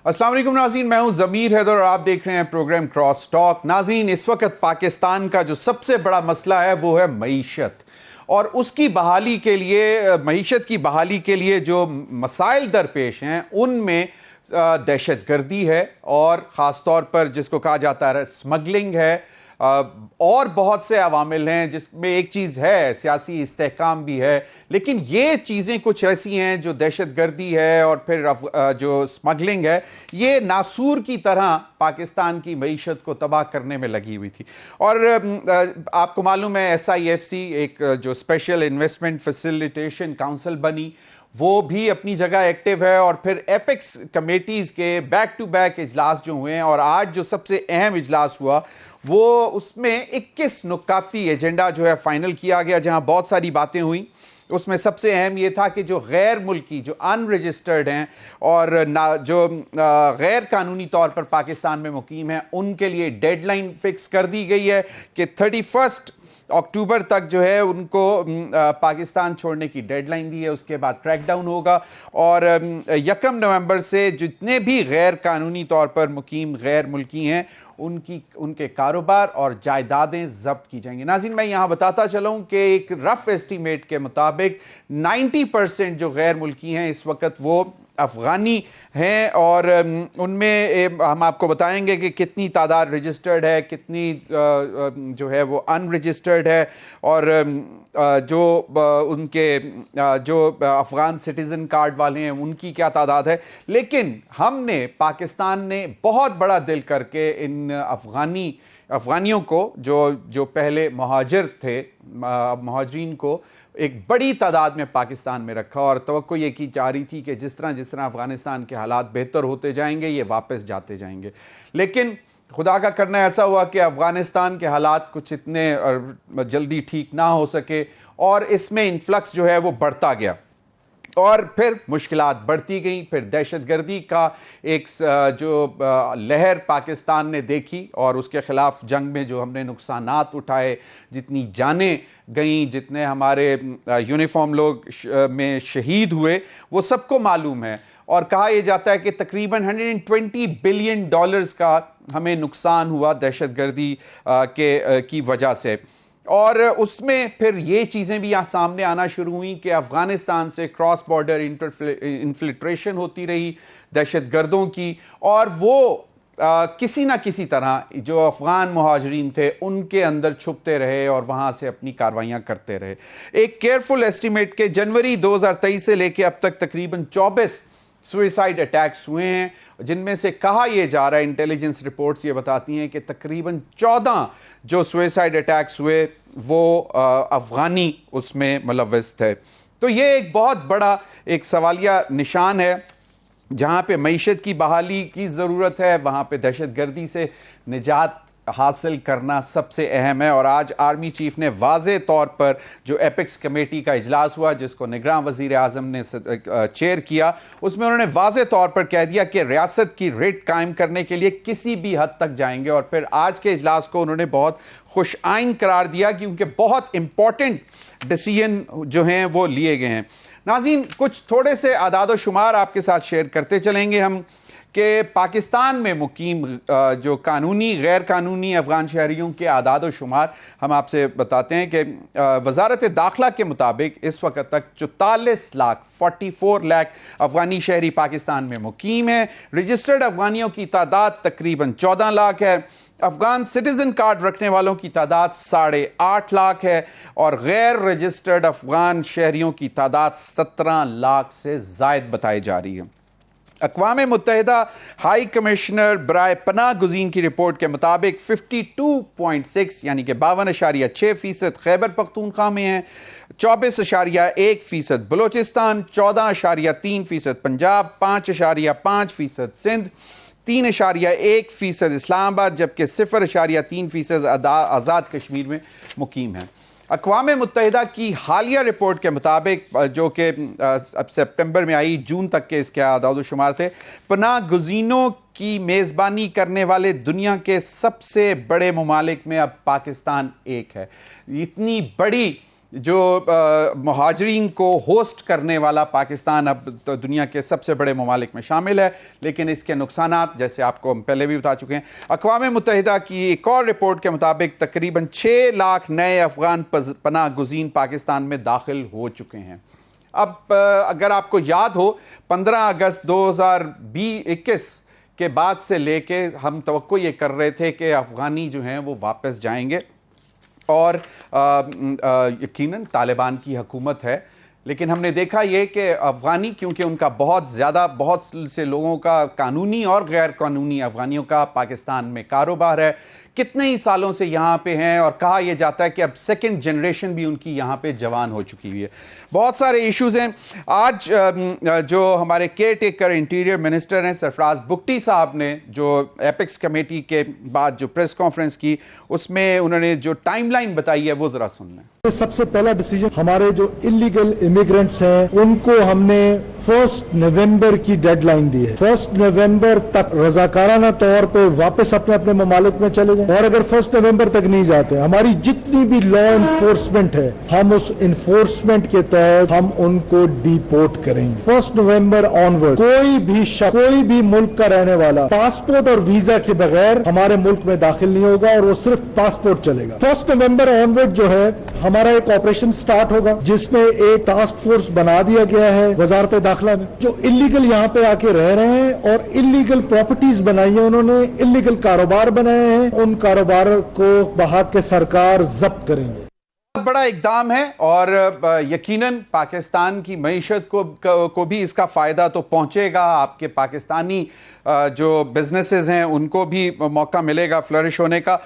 السلام علیکم ناظرین، میں ہوں ضمیر حیدر اور آپ دیکھ رہے ہیں پروگرام کراس ٹاک۔ ناظرین، اس وقت پاکستان کا جو سب سے بڑا مسئلہ ہے وہ ہے معیشت، اور اس کی بحالی کے لیے، معیشت کی بحالی کے لیے جو مسائل درپیش ہیں ان میں دہشت گردی ہے، اور خاص طور پر جس کو کہا جاتا ہے اسمگلنگ ہے، اور بہت سے عوامل ہیں جس میں ایک چیز ہے سیاسی استحکام بھی ہے، لیکن یہ چیزیں کچھ ایسی ہیں جو دہشت گردی ہے اور پھر جو اسمگلنگ ہے، یہ ناسور کی طرح پاکستان کی معیشت کو تباہ کرنے میں لگی ہوئی تھی۔ اور آپ کو معلوم ہے SIFC ایک جو اسپیشل انویسٹمنٹ فیسیلیٹیشن کاؤنسل بنی، وہ بھی اپنی جگہ ایکٹیو ہے، اور پھر ایپیکس کمیٹیز کے بیک ٹو بیک اجلاس جو ہوئے ہیں، اور آج جو سب سے اہم اجلاس ہوا وہ اس میں 21 نکاتی ایجنڈا جو ہے فائنل کیا گیا، جہاں بہت ساری باتیں ہوئیں۔ اس میں سب سے اہم یہ تھا کہ جو غیر ملکی، جو ان رجسٹرڈ ہیں اور جو غیر قانونی طور پر پاکستان میں مقیم ہیں، ان کے لیے ڈیڈ لائن فکس کر دی گئی ہے کہ 31 اکتوبر تک جو ہے ان کو پاکستان چھوڑنے کی ڈیڈ لائن دی ہے، اس کے بعد کریک ڈاؤن ہوگا، اور 1 نومبر سے جتنے بھی غیر قانونی طور پر مقیم غیر ملکی ہیں ان کے کاروبار اور جائیدادیں ضبط کی جائیں گی۔ ناظرین، میں یہاں بتاتا چلوں کہ ایک رف ایسٹیمیٹ کے مطابق 90% جو غیر ملکی ہیں اس وقت وہ افغانی ہیں، اور ان میں ہم آپ کو بتائیں گے کہ کتنی تعداد رجسٹرڈ ہے، کتنی جو ہے وہ ان رجسٹرڈ ہے، اور جو ان کے جو افغان سٹیزن کارڈ والے ہیں ان کی کیا تعداد ہے۔ لیکن پاکستان نے بہت بڑا دل کر کے ان افغانیوں کو جو پہلے مہاجر تھے، مہاجرین کو ایک بڑی تعداد میں پاکستان میں رکھا، اور توقع یہ کی جا رہی تھی کہ جس طرح افغانستان کے حالات بہتر ہوتے جائیں گے یہ واپس جاتے جائیں گے، لیکن خدا کا کرنا ایسا ہوا کہ افغانستان کے حالات کچھ اتنے جلدی ٹھیک نہ ہو سکے، اور اس میں انفلکس جو ہے وہ بڑھتا گیا، اور پھر مشکلات بڑھتی گئیں۔ پھر دہشت گردی کا ایک جو لہر پاکستان نے دیکھی، اور اس کے خلاف جنگ میں جو ہم نے نقصانات اٹھائے، جتنی جانیں گئیں، جتنے ہمارے یونیفارم لوگ میں شہید ہوئے، وہ سب کو معلوم ہے، اور کہا یہ جاتا ہے کہ تقریباً $120 بلین کا ہمیں نقصان ہوا دہشت گردی کی وجہ سے۔ اور اس میں پھر یہ چیزیں بھی یہاں سامنے آنا شروع ہوئیں کہ افغانستان سے کراس بارڈر انفلٹریشن ہوتی رہی دہشت گردوں کی، اور وہ کسی نہ کسی طرح جو افغان مہاجرین تھے ان کے اندر چھپتے رہے اور وہاں سے اپنی کاروائیاں کرتے رہے۔ ایک کیئرفل ایسٹیمیٹ کے جنوری 2023 سے لے کے اب تک تقریباً 24 سوئسائڈ اٹیکس ہوئے ہیں، جن میں سے کہا یہ جا رہا ہے، انٹیلیجنس رپورٹس یہ بتاتی ہیں کہ تقریباً 14 جو سوئسائڈ اٹیکس ہوئے وہ افغانی اس میں ملوث تھے۔ تو یہ ایک بہت بڑا ایک سوالیہ نشان ہے۔ جہاں پہ معیشت کی بحالی کی ضرورت ہے، وہاں پہ دہشت گردی سے نجات حاصل کرنا سب سے اہم ہے، اور آج آرمی چیف نے واضح طور پر جو ایپیکس کمیٹی کا اجلاس ہوا جس کو نگراں وزیر اعظم نے چیئر کیا، اس میں انہوں نے واضح طور پر کہہ دیا کہ ریاست کی ریٹ قائم کرنے کے لیے کسی بھی حد تک جائیں گے، اور پھر آج کے اجلاس کو انہوں نے بہت خوش آئند قرار دیا کیونکہ بہت امپورٹنٹ ڈیسیژن جو ہیں وہ لیے گئے ہیں۔ ناظرین، کچھ تھوڑے سے اعداد و شمار آپ کے ساتھ شیئر کرتے چلیں گے ہم کہ پاکستان میں مقیم جو قانونی غیر قانونی افغان شہریوں کے اعداد و شمار ہم آپ سے بتاتے ہیں کہ وزارت داخلہ کے مطابق اس وقت تک 44 لاکھ افغانی شہری پاکستان میں مقیم ہیں۔ رجسٹرڈ افغانیوں کی تعداد تقریباً 14 لاکھ ہے، افغان سٹیزن کارڈ رکھنے والوں کی تعداد 8.5 لاکھ ہے، اور غیر رجسٹرڈ افغان شہریوں کی تعداد 17 لاکھ سے زائد بتائی جا رہی ہے۔ اقوام متحدہ ہائی کمشنر برائے پناہ گزین کی رپورٹ کے مطابق 52.6 یعنی کہ 52.6% خیبر پختونخوا میں ہیں، 24.1% بلوچستان، 14.3% پنجاب، 5.5% سندھ، 3.1% اسلام آباد، جبکہ 0.3% آزاد کشمیر میں مقیم ہیں۔ اقوام متحدہ کی حالیہ رپورٹ کے مطابق جو کہ اب سپٹمبر میں آئی، جون تک کے اس کے اعداد و شمار تھے، پناہ گزینوں کی میزبانی کرنے والے دنیا کے سب سے بڑے ممالک میں اب پاکستان ایک ہے۔ اتنی بڑی جو مہاجرین کو ہوسٹ کرنے والا پاکستان اب تو دنیا کے سب سے بڑے ممالک میں شامل ہے، لیکن اس کے نقصانات جیسے آپ کو ہم پہلے بھی بتا چکے ہیں۔ اقوام متحدہ کی ایک اور رپورٹ کے مطابق تقریباً 6 لاکھ نئے افغان پناہ گزین پاکستان میں داخل ہو چکے ہیں۔ اب اگر آپ کو یاد ہو 15 اگست 2021 کے بعد سے لے کے ہم توقع یہ کر رہے تھے کہ افغانی جو ہیں وہ واپس جائیں گے، اور یقیناً طالبان کی حکومت ہے، لیکن ہم نے دیکھا یہ کہ افغانی کیونکہ ان کا بہت سے لوگوں کا قانونی اور غیر قانونی افغانیوں کا پاکستان میں کاروبار ہے، کتنے ہی سالوں سے یہاں پہ ہیں، اور کہا یہ جاتا ہے کہ اب سیکنڈ جنریشن بھی ان کی یہاں پہ جوان ہو چکی ہوئی ہے۔ بہت سارے ایشوز ہیں۔ آج جو ہمارے کیئر ٹیکر انٹیریئر منسٹر ہیں سرفراز بگٹی صاحب نے جو ایپیکس کمیٹی کے بعد جو پریس کانفرنس کی، اس میں انہوں نے جو ٹائم لائن بتائی ہے وہ ذرا سن لیں۔ سب سے پہلا ڈیسیجن ہمارے جو انلیگل امیگرینٹس ہیں ان کو ہم نے 1 نومبر کی ڈیڈ لائن دی ہے۔ 1 نومبر تک رضاکارانہ طور پہ واپس اپنے اپنے ممالک میں چلے جائیں، اور اگر 1 نومبر تک نہیں جاتے، ہماری جتنی بھی لا انفورسمنٹ ہے ہم اس انفورسمنٹ کے تحت ہم ان کو ڈیپورٹ کریں گے۔ 1 نومبر آنورڈ کوئی بھی شخص، کوئی بھی ملک کا رہنے والا پاسپورٹ اور ویزا کے بغیر ہمارے ملک میں داخل نہیں ہوگا، اور وہ صرف پاسپورٹ چلے گا۔ 1 نومبر آنورڈ جو ہے ہمارا ایک آپریشن سٹارٹ ہوگا جس میں ایک ٹاسک فورس بنا دیا گیا ہے وزارت داخلہ میں، جو انلیگل یہاں پہ آ کے رہ رہے ہیں اور انلیگل پراپرٹیز بنائی ہیں، انہوں نے انلیگل کاروبار بنائے ہیں، ان کاروبار کو بحق کے سرکار ضبط کریں گے۔ بہت بڑا اقدام ہے، اور یقیناً پاکستان کی معیشت کو بھی اس کا فائدہ تو پہنچے گا۔ آپ کے پاکستانی جو بزنسز ہیں ان کو بھی موقع ملے گا فلرش ہونے کا۔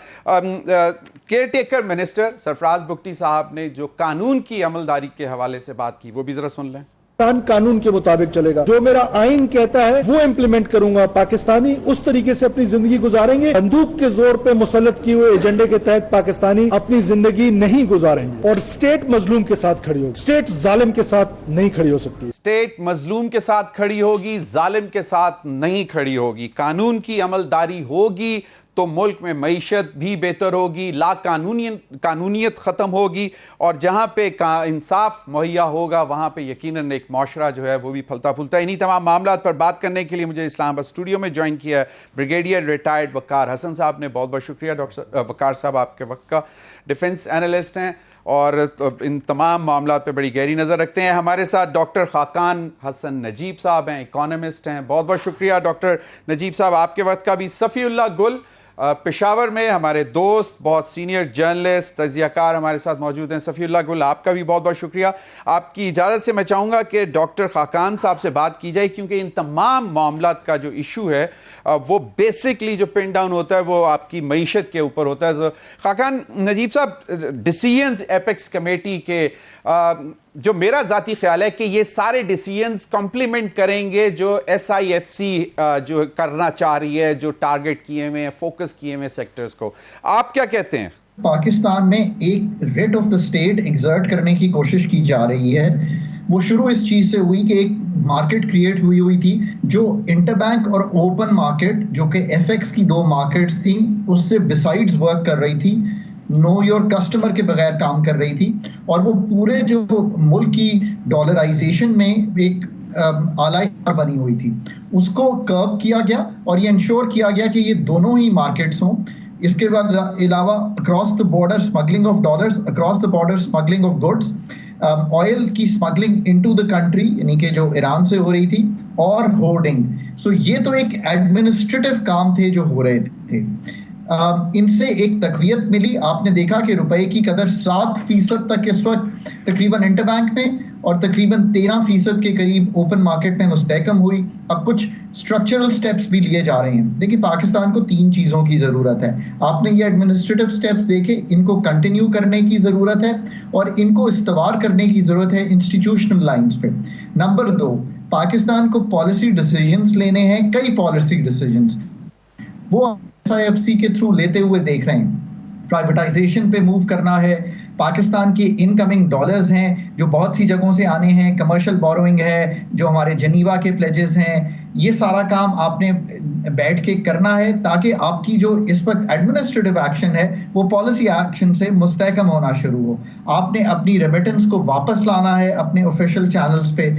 کیئر ٹیکر منسٹر سرفراز بگٹی صاحب نے جو قانون کی عملداری کے حوالے سے بات کی وہ بھی ذرا سن لیں۔ قانون کے مطابق چلے گا، جو میرا آئین کہتا ہے وہ امپلیمنٹ کروں گا۔ پاکستانی اس طریقے سے اپنی زندگی گزاریں گے، بندوق کے زور پہ مسلط کیے ہوئے ایجنڈے کے تحت پاکستانی اپنی زندگی نہیں گزاریں گے، اور اسٹیٹ مظلوم کے ساتھ کھڑی ہوگی، اسٹیٹ ظالم کے ساتھ نہیں کھڑی ہو سکتی۔ اسٹیٹ مظلوم کے ساتھ کھڑی ہوگی، ظالم کے ساتھ نہیں کھڑی ہوگی۔ قانون کی عملداری ہوگی تو ملک میں معیشت بھی بہتر ہوگی، لا قانونیت ختم ہوگی، اور جہاں پہ انصاف مہیا ہوگا وہاں پہ یقیناً ایک معاشرہ جو ہے وہ بھی پھلتا پھولتا ہے۔ انہی تمام معاملات پر بات کرنے کے لیے مجھے اسلام آباد اسٹوڈیو میں جوائن کیا ہے بریگیڈیئر ریٹائرڈ وقار حسن صاحب نے۔ بہت بہت شکریہ ڈاکٹر وقار صاحب، آپ کے وقت کا ڈیفنس اینالسٹ ہیں اور ان تمام معاملات پہ بڑی گہری نظر رکھتے ہیں۔ ہمارے ساتھ ڈاکٹر خاقان حسن نجیب صاحب ہیں، اکانومسٹ ہیں۔ بہت بہت شکریہ ڈاکٹر نجیب صاحب، آپ کے وقت کا بھی۔ صفی اللہ گل پشاور میں ہمارے دوست، بہت سینئر جرنلسٹ، تجزیہ کار ہمارے ساتھ موجود ہیں۔ صفی اللہ گل، آپ کا بھی بہت بہت شکریہ۔ آپ کی اجازت سے میں چاہوں گا کہ ڈاکٹر خاقان صاحب سے بات کی جائے، کیونکہ ان تمام معاملات کا جو ایشو ہے وہ بیسکلی جو پن ڈاؤن ہوتا ہے وہ آپ کی معیشت کے اوپر ہوتا ہے۔ خاقان نجیب صاحب، ڈیسیژنز ایپیکس کمیٹی کے جو میرا ذاتی خیال ہے کہ یہ سارے ڈیسیژنز کمپلیمنٹ کریں گے جو ایس آئی ایف سی جو کرنا چاہ رہی ہے، جو ٹارگٹ کیے ہوئے ہیں، فوکس کیے ہوئے سیکٹرز کو، آپ کیا کہتے ہیں؟ پاکستان میں ایک rate of the state exert کرنے کی کوشش کی جا رہی ہے۔ وہ شروع اس چیز سے ہوئی کہ ایک مارکیٹ کریٹ ہوئی تھی جو انٹر بینک اور اوپن مارکیٹ، جو کہ ایف ایکس کی 2 مارکیٹس تھیں، اس سے بسائڈز ورک کر رہی تھی، نو یور کسٹمر کے بغیر کام کر رہی تھی، اور وہ پورے جو ملک کی ڈالرائزیشن میں ایک اعلی بنی ہوئی تھی، اس کو کرب کیا گیا اور یہ انشور کیا گیا کہ یہ دونوں ہی مارکیٹس ہوں۔ اس کے بعد علاوہ across the border smuggling of dollars, across the border smuggling of goods, oil کی اسمگلنگ انٹو دا کنٹری یعنی کہ جو ایران سے ہو رہی تھی، اور ہورڈنگ۔ سو یہ تو ایک ایڈمنسٹریٹو کام تھے جو ہو رہے تھے۔ ان سے ایک تقویت ملی۔ آپ نے دیکھا کہ روپے کی قدر 7% تک اس وقت تقریباً انٹر بینک میں اور تقریباً 13% کے قریب اوپن مارکیٹ میں مستحکم ہوئی۔ اب کچھ اسٹرکچرل سٹیپس بھی لیے جا رہے ہیں۔ دیکھیں، پاکستان کو 3 چیزوں کی ضرورت ہے۔ آپ نے یہ ایڈمنسٹریٹو سٹیپس دیکھے، ان کو کنٹینیو کرنے کی ضرورت ہے اور ان کو استوار کرنے کی ضرورت ہے انسٹیٹیوشنل لائنز پہ۔ نمبر 2، پاکستان کو پالیسی ڈیسیژنز لینے ہیں، کئی پالیسی ڈیسیژنز وہ ایس آئی ایف سی کے تھرو لیتے ہوئے دیکھ رہے ہیں۔ پرائیویٹائزیشن پہ موو کرنا ہے، پاکستان کے انکمنگ ڈالرز ہیں جو بہت سی جگہوں سے آنے ہیں، کمرشل بوروئنگ ہے جو ہمارے جنیوا کے پلیجز ہیں، یہ سارا کام آپ نے بیٹھ کے کرنا ہے تاکہ آپ کی جو اس وقت ایڈمنسٹریٹو ایکشن ہے وہ پالیسی ایکشن سے مستحکم ہونا شروع ہو. آپ نے اپنی ریمیٹنس کو واپس لانا ہے اپنے آفیشیل چینلز پہ.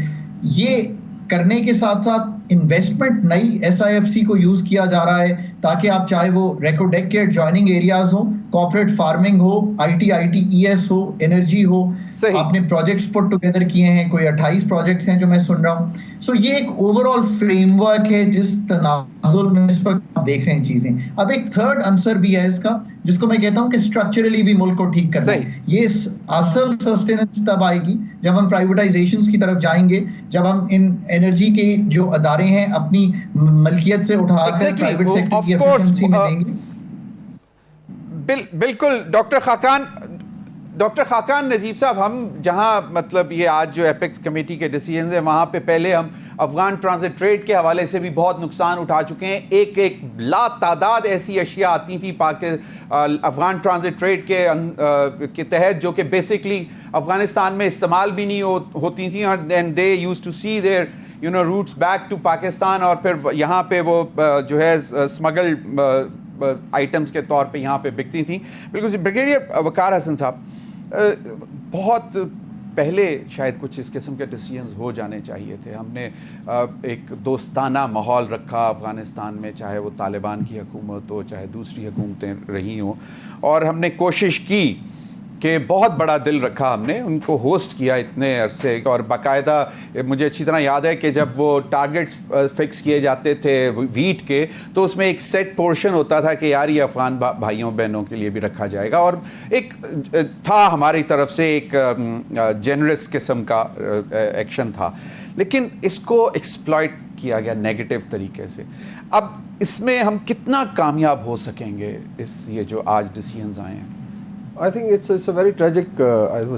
یہ کرنے کے ساتھ ساتھ انویسٹمنٹ نئی SIFC کو یوز کیا جا رہا ہے تاکہ آپ چاہے وہ ریکوڈیکیٹ جوائننگ ایریاز ہو, کارپوریٹ فارمنگ ہو, ITES ہو, انرجی ہو, آپ نے پروجیکٹس پٹ ٹوگیدر کیے ہیں, کوئی 28 پروجیکٹس ہیں جو میں سن رہا ہوں. سو یہ ایک اوور آل فریم ورک ہے جس تناظر میں اس وقت آپ دیکھ رہے ہیں چیزیں. اب ایک تھرڈ آنسر بھی ہے اس کا جس کو میں کہتا ہوں کہ اسٹرکچرلی بھی ملک کو ٹھیک کرنا ہے. یہ اصل سسٹیننس تب آئے گی جب ہم پرائیویٹائزیشنز کی طرف جائیں گے, جب ہم ان انرجی کے جو ادارے ہیں اپنی ملکیت سے اٹھا کر پرائیویٹ سیکٹر کی ایفیشنسی میں دیں گے. بالکل ڈاکٹر خاقان نجیب صاحب, ہم جہاں مطلب یہ آج جو ایپیکس کمیٹی کے ڈیسیژنز ہیں وہاں پہ پہلے ہم افغان ٹرانزٹ ٹریڈ کے حوالے سے بھی بہت نقصان اٹھا چکے ہیں. ایک لا تعداد ایسی اشیاء آتی تھیں افغان ٹرانزٹ ٹریڈ کے تحت جو کہ بیسکلی افغانستان میں استعمال بھی نہیں ہوتی تھیں, اور then they use to see their roots back to Pakistan, اور پھر یہاں پہ وہ جو ہے اسمگل آئٹمس کے طور پہ یہاں پہ بکتی تھیں. بالکل. بریگیڈیئر وقار حسن صاحب, بہت پہلے شاید کچھ اس قسم کے ڈیسیژنز ہو جانے چاہیے تھے. ہم نے ایک دوستانہ ماحول رکھا افغانستان میں, چاہے وہ طالبان کی حکومت ہو چاہے دوسری حکومتیں رہی ہوں, اور ہم نے کوشش کی کہ بہت بڑا دل رکھا, ہم نے ان کو ہوسٹ کیا اتنے عرصے, اور باقاعدہ مجھے اچھی طرح یاد ہے کہ جب وہ ٹارگٹس فکس کیے جاتے تھے ویٹ کے تو اس میں ایک سیٹ پورشن ہوتا تھا کہ یار یہ افغان بھائیوں بہنوں کے لیے بھی رکھا جائے گا, اور ایک تھا ہماری طرف سے ایک جنرس قسم کا ایکشن تھا. لیکن اس کو ایکسپلائٹ کیا گیا نیگیٹو طریقے سے. اب اس میں ہم کتنا کامیاب ہو سکیں گے یہ جو آج ڈیسیژنز آئے ہیں؟ I think it's a very tragic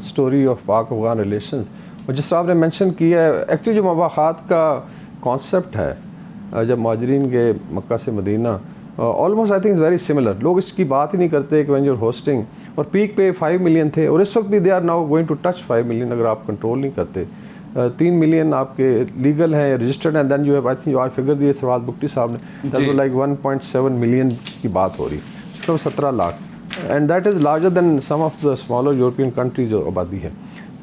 story of Pak-Afghan relations. اور جس طرح آپ نے مینشن کیا ہے, ایکچولی جو مواخات کا کانسیپٹ ہے جب مہاجرین گئے مکہ سے Medina, almost I think is very similar. لوگ اس کی بات ہی نہیں کرتے کہ وین یو آر ہوسٹنگ, اور پیک پہ 5 ملین تھے, اور اس وقت بھی they are now going to touch 5 million اگر آپ کنٹرول نہیں کرتے. 3 ملین آپ کے لیگل ہیں, رجسٹرڈ ہیں, then you have, I think جو آج فگر دیے سرفراز بگٹی صاحب نے, دیٹ واز لائک 1.7 ملین کی بات ہو رہی, 17 lakh, and that is larger than some of the smaller European countries جو آبادی ہے.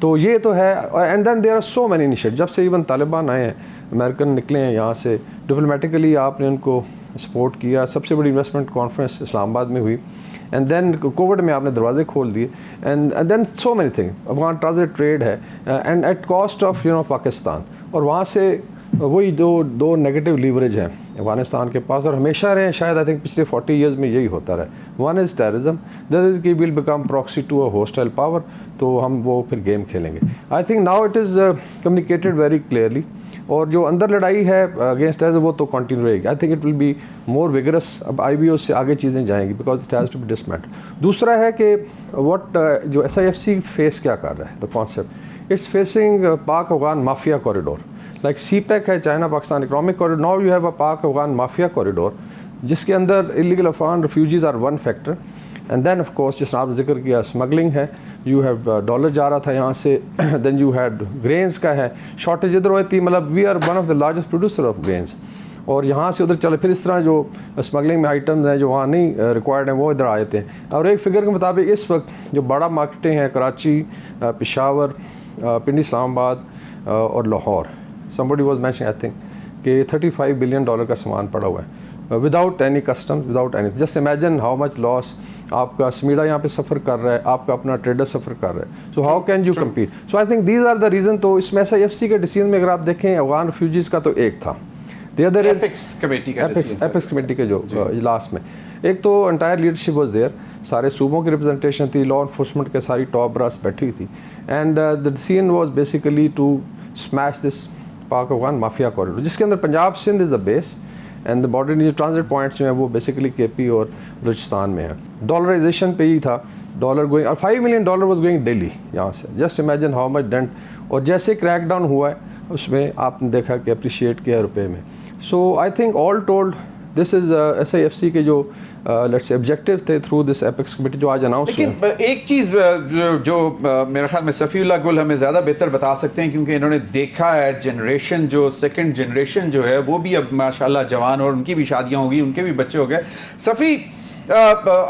تو یہ تو ہے. And then there are so many initiative. جب سے ایون طالبان آئے ہیں, امریکن نکلے ہیں یہاں سے, ڈپلومیٹیکلی آپ نے ان کو سپورٹ کیا. سب سے بڑی انویسٹمنٹ کانفرنس اسلام آباد میں ہوئی, اینڈ دین کووڈ میں آپ نے دروازے کھول دیے, and then so many thing. Afghan transit trade ہے, and at cost of Pakistan. اور وہاں سے وہی دو نیگیٹو لیوریج ہیں افغانستان کے پاس, اور ہمیشہ رہے ہیں, شاید آئی تھنک پچھلے 40 ایئرز میں یہی ہوتا رہا. One is terrorism, that is کی will become proxy to a hostile power, تو ہم وہ پھر گیم کھیلیں گے. I think now it is communicated very clearly, اور جو اندر لڑائی ہے اگینسٹ ٹیررزم وہ تو کنٹینیو رہے گی. I think it will be more vigorous. اب IBO سے آگے چیزیں جائیں گی because it has to be dismantle. دوسرا ہے کہ واٹ جو SIFC فیس کیا کر رہا ہے, the concept it's facing Pak Afghan mafia corridor. Like CPEC ہے, China Pakistan economic corridor. Now you have a Pak Afghan mafia corridor جس کے اندر illegal Afghan refugees are one factor, and then of course جس نے آپ نے ذکر کیا اسمگلنگ ہے, یو ہیو ڈالر جا رہا تھا یہاں سے, دین یو ہیڈ گرینز کا ہے شارٹیج ادھر ہوتی, مطلب we are one of the largest producer of grains, اور یہاں سے ادھر چلے. پھر اس طرح جو اسمگلنگ میں آئٹمز ہیں جو وہاں نہیں ریکوائرڈ ہیں وہ ادھر آ جاتے ہیں. اور ایک فگر کے مطابق اس وقت جو بڑا مارکیٹیں ہیں کراچی, پشاور, پنڈی اسلام آباد اور Lahore, somebody was mentioning I think کہ $35 billion کا سامان پڑا ہوا ہے without any customs, without any. Just imagine how much loss. آپ کا سمیڈا یہاں پہ سفر کر رہا ہے, آپ کا اپنا ٹریڈر سفر کر رہا ہے, so how can you compete. So I think these are the reason. تو اس میں SIFC کے ڈیسیژن میں اگر آپ دیکھیں افغان ریفیوجیز کا تو ایک تھا, دی ادر ایپیکس کمیٹی کے جو اجلاس میں ایک تو انٹائر لیڈرشپ واز دیئر, سارے صوبوں کی ریپرزنٹیشن تھی, لا انفورسمنٹ کے ساری ٹاپ براس بیٹھی تھی, and the decision was basically to smash this Pak Afghan mafia corridor, جس کے اندر Punjab Sindh is the base, and the border جو ٹرانزٹ پوائنٹس جو ہیں وہ بیسیکلی KP اور بلوچستان میں ہے. ڈالرائزیشن پہ ہی تھا, ڈالر گوئنگ, اور $5 million واز گوئنگ ڈیلی یہاں سے. Just imagine how much didn't. اور جیسے کریک ڈاؤن ہوا ہے اس میں آپ نے دیکھا کہ اپریشیٹ کیا روپے میں. So I think all told this is SIFC کے جو لیٹس سے آبجیکٹیو تھے تھرو دس ایپیکس کمیٹی جو آج اناؤنس ہوئے. لیکن ایک چیز جو میرے خیال میں صفی اللہ گل ہمیں زیادہ بہتر بتا سکتے ہیں کیونکہ انہوں نے دیکھا ہے جنریشن جو سیکنڈ جنریشن جو ہے وہ بھی اب ماشاءاللہ جوان اور ان کی بھی شادیاں ہو گئی, ان کے بھی بچے ہو گئے. صفی,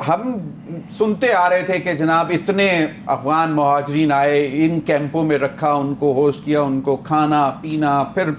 ہم سنتے آ رہے تھے کہ جناب اتنے افغان مہاجرین آئے, ان کیمپوں میں رکھا, ان کو ہوسٹ کیا, ان کو کھانا پینا, پھر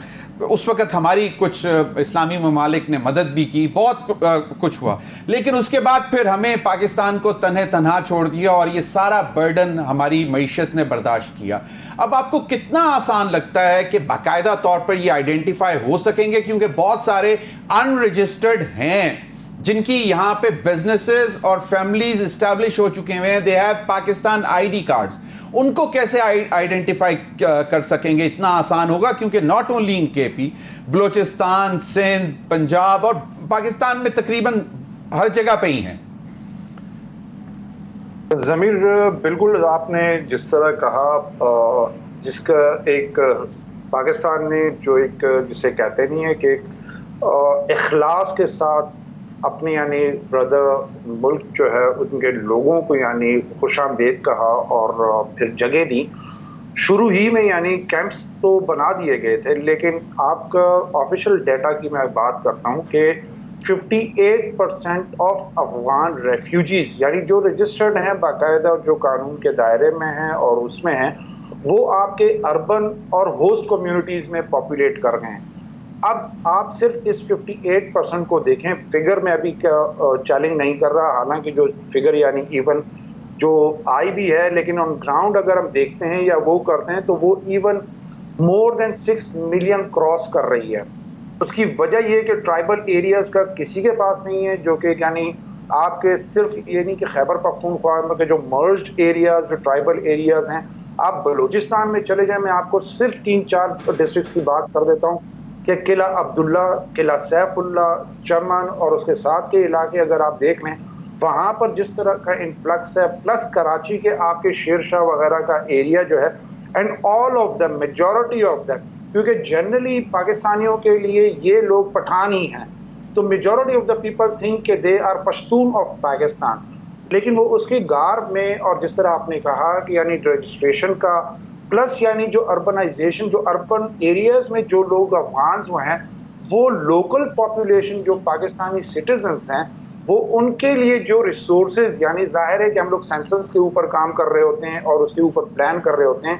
اس وقت ہماری کچھ اسلامی ممالک نے مدد بھی کی, بہت کچھ ہوا, لیکن اس کے بعد پھر ہمیں پاکستان کو تنہا چھوڑ دیا اور یہ سارا برڈن ہماری معیشت نے برداشت کیا. اب آپ کو کتنا آسان لگتا ہے کہ باقاعدہ طور پر یہ آئیڈینٹیفائی ہو سکیں گے, کیونکہ بہت سارے ان رجسٹرڈ ہیں جن کی یہاں پہ بزنسز اور فیملیز اسٹیبلش ہو چکے ہوئے ہیں, they have Pakistan ID cards, ان کو کیسے آئیڈینٹیفائی کر سکیں گے؟ اتنا آسان ہوگا کیونکہ not only in KP, Balochistan, Sindh, Punjab اور پاکستان میں تقریباً ہر جگہ پہ ہی ہیں. ضمیر, بالکل آپ نے جس طرح کہا, جس کا ایک پاکستان نے جو ایک جسے کہتے نہیں ہے کہ اخلاص کے ساتھ اپنی یعنی بردر ملک جو ہے ان کے لوگوں کو یعنی خوش آمدید کہا اور پھر جگہ دی. شروع ہی میں یعنی کیمپس تو بنا دیے گئے تھے, لیکن آپ کا آفیشیل ڈیٹا کی میں بات کرتا ہوں کہ 58% آف افغان ریفیوجیز یعنی جو رجسٹرڈ ہیں باقاعدہ, جو قانون کے دائرے میں ہیں اور اس میں ہیں, وہ آپ کے اربن اور ہوسٹ کمیونٹیز میں پاپولیٹ کر گئے ہیں. اب آپ صرف اس 58% کو دیکھیں, فگر میں ابھی چیلنج نہیں کر رہا, حالانکہ جو فگر یعنی ایون جو آئی بھی ہے, لیکن آن گراؤنڈ اگر ہم دیکھتے ہیں یا وہ کرتے ہیں تو وہ ایون مور دین 6 ملین کراس کر رہی ہے. اس کی وجہ یہ کہ ٹرائبل ایریاز کا کسی کے پاس نہیں ہے, جو کہ یعنی آپ کے صرف یعنی کہ خیبر پختونخوا کے جو مرجڈ ایریاز, جو ٹرائبل ایریاز ہیں, آپ بلوچستان میں چلے جائیں, میں آپ کو صرف 3-4 ڈسٹرکٹس کی بات کر دیتا ہوں کہ قلعہ عبداللہ, قلعہ سیف اللہ, چمن اور اس کے ساتھ کے علاقے اگر آپ دیکھ لیں, وہاں پر جس طرح کا انفلکس ہے, پلس کراچی کے آپ کے شیر شاہ وغیرہ کا ایریا جو ہے, and all of them, majority of them, کیونکہ جنرلی پاکستانیوں کے لیے یہ لوگ پٹھان ہی ہیں, تو majority of the people think کہ they are Pashtun of Pakistan. لیکن وہ اس کی گارب میں, اور جس طرح آپ نے کہا کہ یعنی رجسٹریشن کا پلس یعنی جو اربنائزیشن, جو اربن ایریاز میں جو لوگ افغانز وہ ہیں, وہ لوکل پاپولیشن جو پاکستانی سٹیزنز ہیں, وہ ان کے لیے جو ریسورسز, یعنی ظاہر ہے کہ ہم لوگ سینسس کے اوپر کام کر رہے ہوتے ہیں اور اس کے اوپر پلان کر رہے ہوتے ہیں,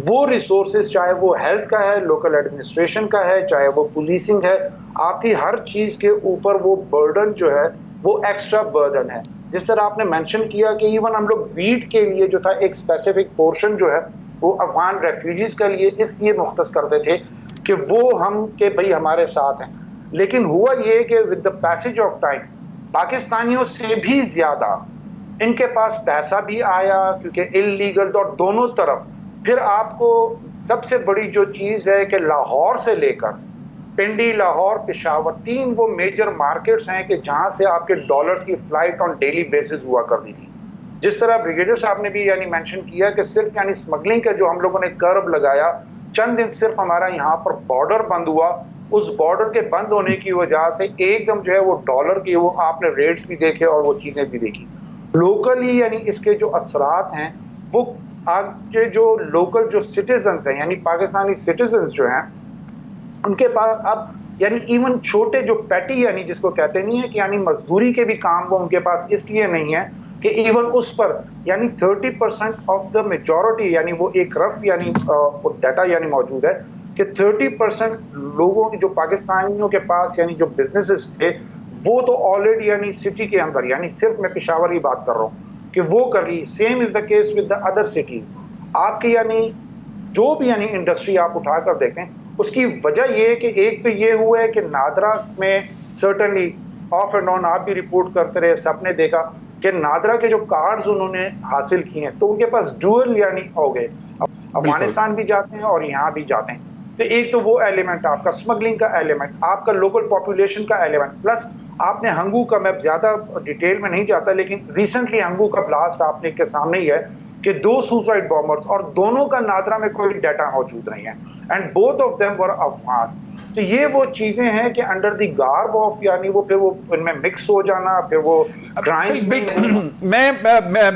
وہ ریسورسز چاہے وہ ہیلتھ کا ہے, لوکل ایڈمنسٹریشن کا ہے, چاہے وہ پولیسنگ ہے, آپ کی ہر چیز کے اوپر وہ برڈن جو ہے وہ ایکسٹرا برڈن ہے. جس طرح آپ نے مینشن کیا کہ ایون ہم لوگ ویٹ کے لیے جو تھا ایک اسپیسیفک پورشن جو ہے وہ افغان ریفیوجیز کے لیے اس لیے مختص کرتے تھے کہ وہ ہم کہ بھئی ہمارے ساتھ ہیں. لیکن ہوا یہ کہ with the passage of time پاکستانیوں سے بھی زیادہ ان کے پاس پیسہ بھی آیا, کیونکہ انلیگل اور دونوں طرف. پھر آپ کو سب سے بڑی جو چیز ہے کہ لاہور سے لے کر پنڈی, لاہور, پشاور, 3 وہ میجر مارکیٹس ہیں کہ جہاں سے آپ کے ڈالرز کی فلائٹ آن ڈیلی بیسس ہوا کرتی تھی. جس طرح بریگیڈیئر صاحب نے بھی یعنی مینشن کیا کہ صرف یعنی اسمگلنگ کا جو ہم لوگوں نے کرب لگایا, چند دن صرف ہمارا یہاں پر بارڈر بند ہوا, اس بارڈر کے بند ہونے کی وجہ سے ایک دم جو ہے وہ ڈالر کی وہ آپ نے ریٹس بھی دیکھے اور وہ چیزیں بھی دیکھی. لوکلی یعنی اس کے جو اثرات ہیں وہ آپ کے جو لوکل جو سٹیزنز ہیں یعنی پاکستانی سٹیزنز جو ہیں, ان کے پاس اب یعنی ایون چھوٹے جو پیٹی یعنی جس کو کہتے نہیں ہے کہ یعنی مزدوری کے بھی کام وہ ان کے پاس اس لیے نہیں ہے کہ ایون اس پر یعنی 30% آف دا میجورٹی, یعنی وہ ایک رف یعنی ڈیٹا یعنی موجود ہے کہ 30% لوگوں جو پاکستانیوں کے پاس یعنی جو بزنسز تھے وہ تو آلریڈی یعنی سٹی کے اندر, یعنی صرف میں پشاور کی بات کر رہا ہوں کہ وہ کر لی. Same is the case with the other cities. آپ کی یعنی جو بھی یعنی انڈسٹری آپ اٹھا کر دیکھیں, اس کی وجہ یہ ہے کہ ایک تو یہ ہوا ہے کہ نادرا میں سرٹنلی آف اینڈ آن آپ بھی رپورٹ کرتے رہے, سب نے دیکھا کہ نادرا کے جو کارڈز انہوں نے حاصل کیے ہیں تو ان کے پاس ڈوئل یعنی ہو گئے, افغانستان بھی جاتے ہیں اور یہاں بھی جاتے ہیں. تو ایک تو وہ ایلیمنٹ آپ کا اسمگلنگ کا ایلیمنٹ, آپ کا لوکل پاپولیشن کا ایلیمنٹ, پلس آپ نے ہنگو کا, میں زیادہ ڈیٹیل میں نہیں جاتا لیکن ریسنٹلی ہنگو کا بلاسٹ آپ نے کے سامنے ہی ہے کہ 2 سوسائڈ بامبرز, اور دونوں کا نادرا میں کوئی ڈیٹا موجود نہیں ہے, and both of them were Afghan. تو یہ وہ چیزیں ہیں کہ انڈر دی گارب آف یعنی وہ پھر وہ ان میں مکس ہو جانا, پھر وہ میں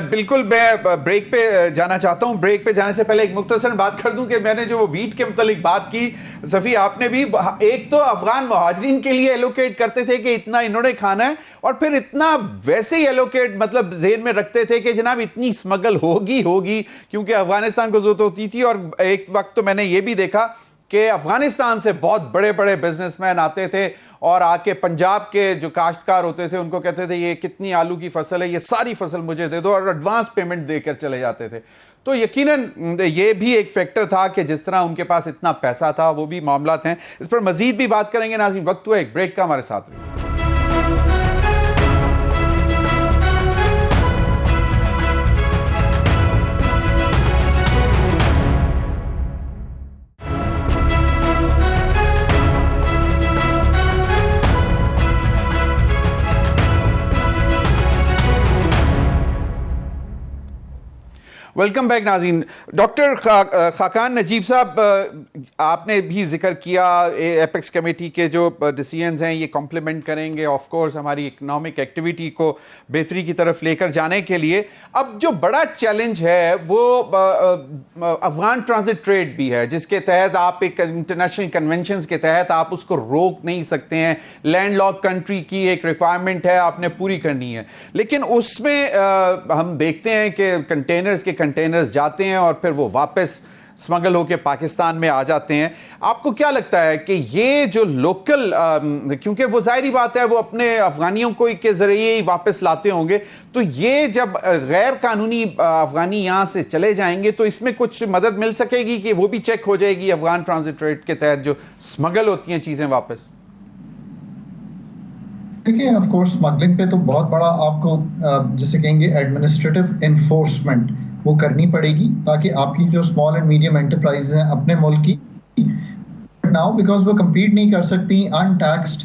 بالکل میں بریک پہ جانا چاہتا ہوں. بریک پہ جانے سے پہلے ایک مختصر بات کر دوں کہ میں نے جو وہ ویٹ کے متعلق بات کی, صفی آپ نے بھی, ایک تو افغان مہاجرین کے لیے ایلوکیٹ کرتے تھے کہ اتنا انہوں نے کھانا ہے, اور پھر اتنا ویسے ہی ایلوکیٹ مطلب ذہن میں رکھتے تھے کہ جناب اتنی اسمگل ہوگی کیونکہ افغانستان کو ضرورت ہوتی تھی. اور ایک وقت تو میں نے یہ بھی دیکھا کہ افغانستان سے بہت بڑے بڑے بزنس مین آتے تھے اور آ کے پنجاب کے جو کاشتکار ہوتے تھے ان کو کہتے تھے یہ کتنی آلو کی فصل ہے, یہ ساری فصل مجھے دے دو, اور ایڈوانس پیمنٹ دے کر چلے جاتے تھے. تو یقیناً یہ بھی ایک فیکٹر تھا کہ جس طرح ان کے پاس اتنا پیسہ تھا, وہ بھی معاملات ہیں. اس پر مزید بھی بات کریں گے. ناظرین وقت ہوا ایک بریک کا, ہمارے ساتھ رہیے. ویلکم بیک ناظرین. ڈاکٹر خاقان نجیب صاحب, آپ نے بھی ذکر کیا ایپیکس کمیٹی کے جو ڈیسیژنز ہیں یہ کمپلیمنٹ کریں گے آف کورس ہماری اکنامک ایکٹیویٹی کو بہتری کی طرف لے کر جانے کے لیے. اب جو بڑا چیلنج ہے وہ افغان ٹرانزٹ ٹریڈ بھی ہے, جس کے تحت آپ ایک انٹرنیشنل کنونشنز کے تحت آپ اس کو روک نہیں سکتے ہیں. لینڈ لاک کنٹری کی ایک ریکوائرمنٹ ہے, آپ نے پوری کرنی ہے. لیکن اس میں ہم دیکھتے ہیں کہ کنٹینرز جاتے ہیں اور پھر وہ واپس سمگل ہو کے پاکستان میں آ جاتے ہیں. آپ کو کیا لگتا ہے کہ یہ جو لوکل, کیونکہ وہ ظاہری بات ہے وہ اپنے افغانیوں کو کے ذریعے ہی واپس لاتے ہوں گے, تو یہ جب غیر قانونی افغانی یہاں سے چلے جائیں گے تو اس میں کچھ مدد مل سکے گی کہ وہ بھی چیک ہو جائے گی افغان ٹرانزٹ ریٹ کے تحت جو سمگل ہوتی ہیں چیزیں واپس؟ دیکھیں آف کورس اسمگلنگ پہ تو بہت بڑا آپ کو جسے کہیں گے ایڈمنسٹریٹو انفورسمنٹ وہ کرنی پڑے گی, تاکہ آپ کی جو اسمال اینڈ میڈیم انٹرپرائز ہیں اپنے ملک کی ناؤ بیکاز وہ کمپیٹ نہیں کر سکتی ان ٹیکسڈ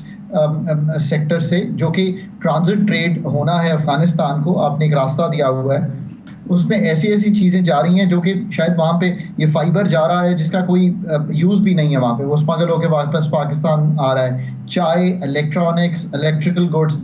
سیکٹر سے, جو کہ ٹرانزٹ ٹریڈ ہونا ہے افغانستان کو. آپ نے ایک راستہ دیا ہوا ہے, اس میں ایسی چیزیں جا رہی ہیں جو کہ شاید وہاں پہ یہ فائبر جا رہا ہے جس کا کوئی یوز بھی نہیں ہے وہاں پہ, وہ اسمگل ہو کے واپس پاکستان آ رہا ہے. چائے, الیکٹرانکس, الیکٹریکل گڈس,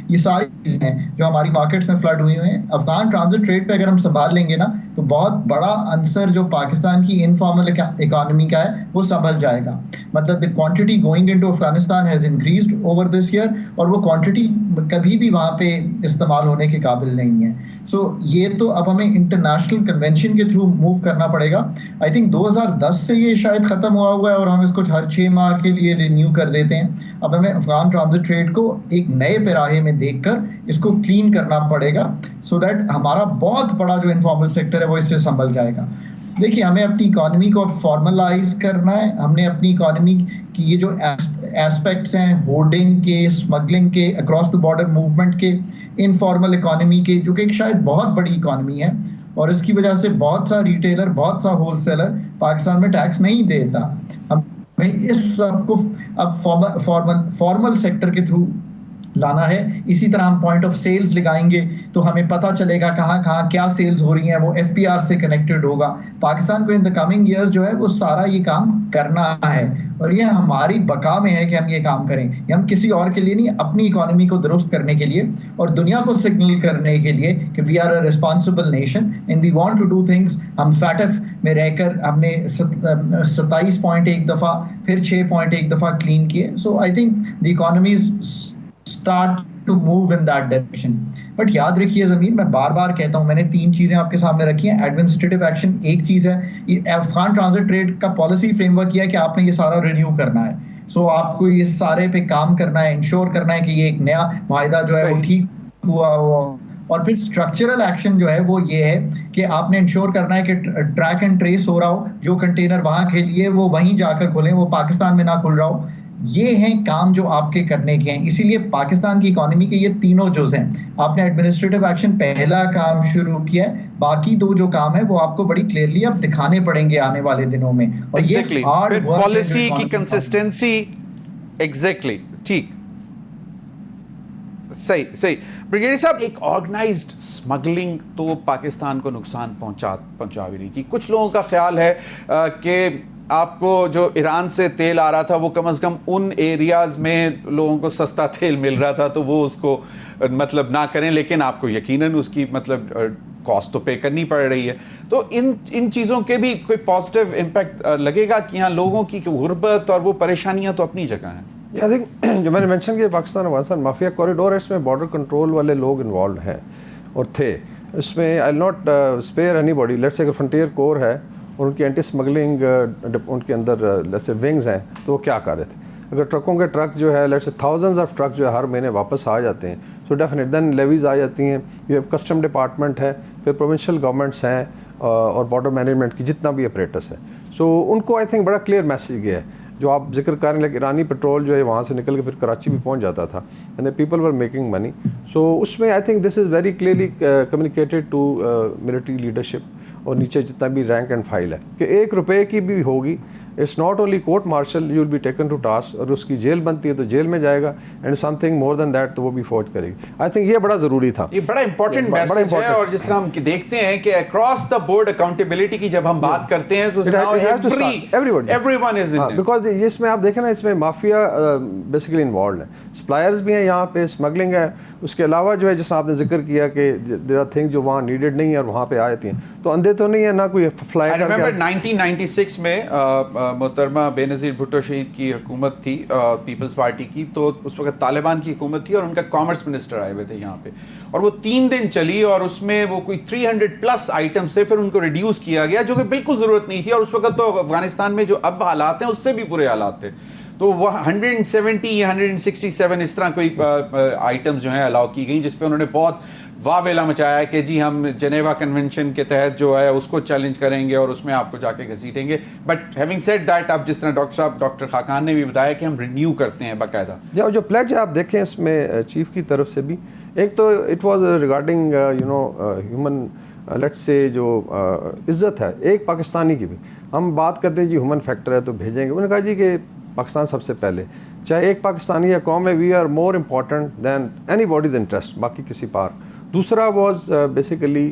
یہ ساری چیزیں ہیں جو ہماری مارکیٹس میں فلڈ ہوئی ہیں. افغان ٹرانزٹ ٹریڈ پہ اگر ہم سنبھال لیں گے نا تو بہت بڑا عنصر جو پاکستان کی انفارمل اکانومی کا ہے وہ سنبھل جائے گا. مطلب the quantity going into Afghanistan has increased over this year, اور وہ کوانٹٹی کبھی بھی وہاں پہ استعمال ہونے کے قابل نہیں ہے. سو یہ تو اب ہمیں انٹرنیشنل کنونشن کے تھرو موو کرنا پڑے گا. آئی تھنک 2010 سے یہ شاید ختم ہوا ہے اور ہم اس کو ہر 6 ماہ کے لیے رینیو کر دیتے ہیں. اب ہمیں افغان ٹرانزٹ ٹریڈ کو ایک نئے پیراہے میں دیکھ کر اس کو کلین کرنا پڑے گا, سو دیٹ ہمارا بہت بڑا جو انفارمل سیکٹر ہے وہ اس سے سنبھل جائے گا. دیکھیے ہمیں اپنی اکانومی کو فارملائز کرنا ہے. ہم نے اپنی اکانومی کی یہ جو ایسپیکٹس ہیں ہورڈنگ کے, اسمگلنگ کے, اکراس دا بارڈر موومنٹ کے, انفارمل اکانومی کے, جو کہ ایک شاید بہت بڑی اکانومی ہے اور اس کی وجہ سے بہت سا ریٹیلر, بہت سا ہول سیلر پاکستان میں ٹیکس نہیں دیتا. ہمیں اس سب کو اب فارمل سیکٹر کے تھرو لانا ہے. اسی طرح ہم پوائنٹ آف سیلز لگائیں گے تو ہمیں پتہ چلے گا کہاں کیا سیلز ہو رہی ہیں, وہ ایف پی آر سے کنیکٹڈ ہوگا. پاکستان کو ان دا کمنگ ایئرز جو ہے وہ سارا یہ کام کرنا ہے, اور یہ ہماری بقا میں ہے کہ ہم یہ کام کریں. یہ ہم کسی اور کے لیے نہیں, اپنی اکانومی کو درست کرنے کے لیے اور دنیا کو سگنل کرنے کے لیے کہ we are a responsible nation and we want to do things. ہم فیٹف میں رہ کر ہم نے 27 پوائنٹ ایک دفعہ پھر 6 پوائنٹ ایک دفعہ کلین کیے. So I think the economies start to move in that direction. But یاد رکھیے زمین, میں بار بار کہتا ہوں, میں نے 3 چیزیں آپ کے سامنے رکھی ہیں. ایڈمنسٹریٹو ایکشن ایک چیز ہے, افغان ٹرانزٹ ٹریڈ کا پالیسی فریم ورک یہ ہے کہ آپ نے یہ سارا رینیو کرنا ہے. سو آپ کو یہ سارے پہ کام کرنا ہے, انشور کرنا ہے کہ یہ ایک نیا معاہدہ جو ہے وہ ٹھیک ہوا ہو. اور پھر اسٹرکچرل ایکشن جو ہے وہ یہ ہے کہ آپ نے انشور کرنا ہے کہ ٹریک اینڈ ٹریس ہو رہا ہو, جو کنٹینر وہاں کے لیے وہ وہیں جا کر کھولیں, وہ پاکستان میں نہ کھل رہا ہو. یہ ہیں کام جو آپ کے کرنے کے ہیں. اسی لیے پاکستان کی اکانومی کے یہ تینوں جز ہیں. آپ نے ایڈمنسٹریٹو ایکشن پہلا کام شروع کیا ہے, باقی 2 جو کام ہے وہ آپ کو بڑی کلیئرلی اب دکھانے پڑیں گے آنے والے دنوں میں. اور یہ ہارڈ ورک, پالیسی کی کنسسٹنسی. ایگزیکٹلی ٹھیک, صحیح. بریگیڈیئر صاحب, ایک آرگنائزڈ اسمگلنگ تو پاکستان کو نقصان پہنچا بھی رہی تھی. کچھ لوگوں کا خیال ہے کہ آپ کو جو ایران سے تیل آ رہا تھا وہ کم از کم ان ایریاز میں لوگوں کو سستا تیل مل رہا تھا تو وہ اس کو مطلب نہ کریں, لیکن آپ کو یقیناً اس کی مطلب کاسٹ تو پے کرنی پڑ رہی ہے. تو ان چیزوں کے بھی کوئی پازیٹیو امپیکٹ لگے گا کہ یہاں لوگوں کی غربت اور وہ پریشانیاں تو اپنی جگہ ہیں. آئی تھنک جو میں نے مینشن کیا پاکستان افغانستان مافیا کوریڈور ہے, اس میں بارڈر کنٹرول والے لوگ انوالوڈ ہیں اور تھے اس میں. I not spare anybody. Let's اگر فرنٹیئر کور ہے اور ان کی اینٹی اسمگلنگ ان کے اندر لیٹس ونگز ہیں تو وہ کیا کر رہے تھے. اگر ٹرکوں کے ٹرک جو ہے لیٹس تھاؤزنڈز آف ٹرک جو ہے ہر مہینے واپس آ جاتے ہیں, سو ڈیفینیٹ دین لیویز آ جاتی ہیں. یہ کسٹم ڈپارٹمنٹ ہے, پھر پروونشل گورنمنٹس ہیں اور بارڈر مینجمنٹ کی جتنا بھی اپریٹس ہے, سو ان کو آئی تھنک بڑا کلیئر میسیج گیا ہے جو آپ ذکر کر رہے ہیں. لیکن ایرانی پیٹرول جو ہے وہاں سے نکل کے پھر کراچی بھی پہنچ جاتا تھا and people were making money. So اس میں I think this is very clearly communicated to military leadership اور نیچے جتنا بھی رینک اینڈ فائل ہے کہ 1 روپے کی بھی ہوگی, it's not only court martial, you will be taken to task, اور اس کی جیل بنتی ہے تو جیل میں جائے گا, and something more than that تو وہ بھی فوج کرے گی. آئی تھنک یہ بڑا ضروری تھا, یہ بڑا امپورٹنٹ میسج ہے. اور جس طرح ہم دیکھتے ہیں کہ اکراس دا بورڈ اکاؤنٹیبلٹی کی جب ہم بات کرتے ہیں بیکاز اس میں آپ دیکھیں نا, اس میں مافیا بیسیکلی انوالوڈ ہے, سپلائرز بھی ہیں یہاں پہ, اسمگلنگ ہے, اس کے علاوہ جو ہے جس آپ نے ذکر کیا کہ دیر آر تھنگ جو وہاں نیڈیڈ نہیں ہے اور وہاں پہ آ جاتی ہیں, تو اندھے تو نہیں ہے نہ کوئی فلائی. I remember 1996 میں محترمہ بے نظیر بھٹو شہید کی حکومت تھی پیپلز پارٹی کی, تو اس وقت طالبان کی حکومت تھی اور ان کا کامرس منسٹر آئے ہوئے تھے یہاں پہ, اور وہ 3 دن چلی اور اس میں وہ کوئی 300+ آئٹمس تھے, پھر ان کو ریڈیوس کیا گیا جو کہ بالکل ضرورت نہیں تھی. اور اس وقت تو افغانستان میں جو اب حالات ہیں اس سے بھی برے حالات تھے, تو وہ 170 یا 167 اس طرح کوئی آئٹمز جو ہیں الاؤ کی گئیں, جس پہ انہوں نے بہت واویلا مچایا کہ جی ہم جنیوا کنونشن کے تحت جو ہے اس کو چیلنج کریں گے اور اس میں آپ کو جا کے گھسیٹیں گے. بٹ ہیونگ سیڈ دیٹ, اب جس طرح ڈاکٹر خاقان نے بھی بتایا کہ ہم رینیو کرتے ہیں باقاعدہ. جو پلیج ہے آپ دیکھیں اس میں چیف کی طرف سے بھی, ایک تو it was regarding you know human لیٹس سے جو عزت ہے ایک پاکستانی کی بھی. ہم بات کرتے ہیں جی ہیومن فیکٹر ہے تو بھیجیں گے, انہوں نے کہا جی کہ پاکستان سب سے پہلے, چاہے ایک پاکستانی یا قوم ہے, we are more important than anybody's interest, باقی کسی پار. دوسرا واز بیسیکلی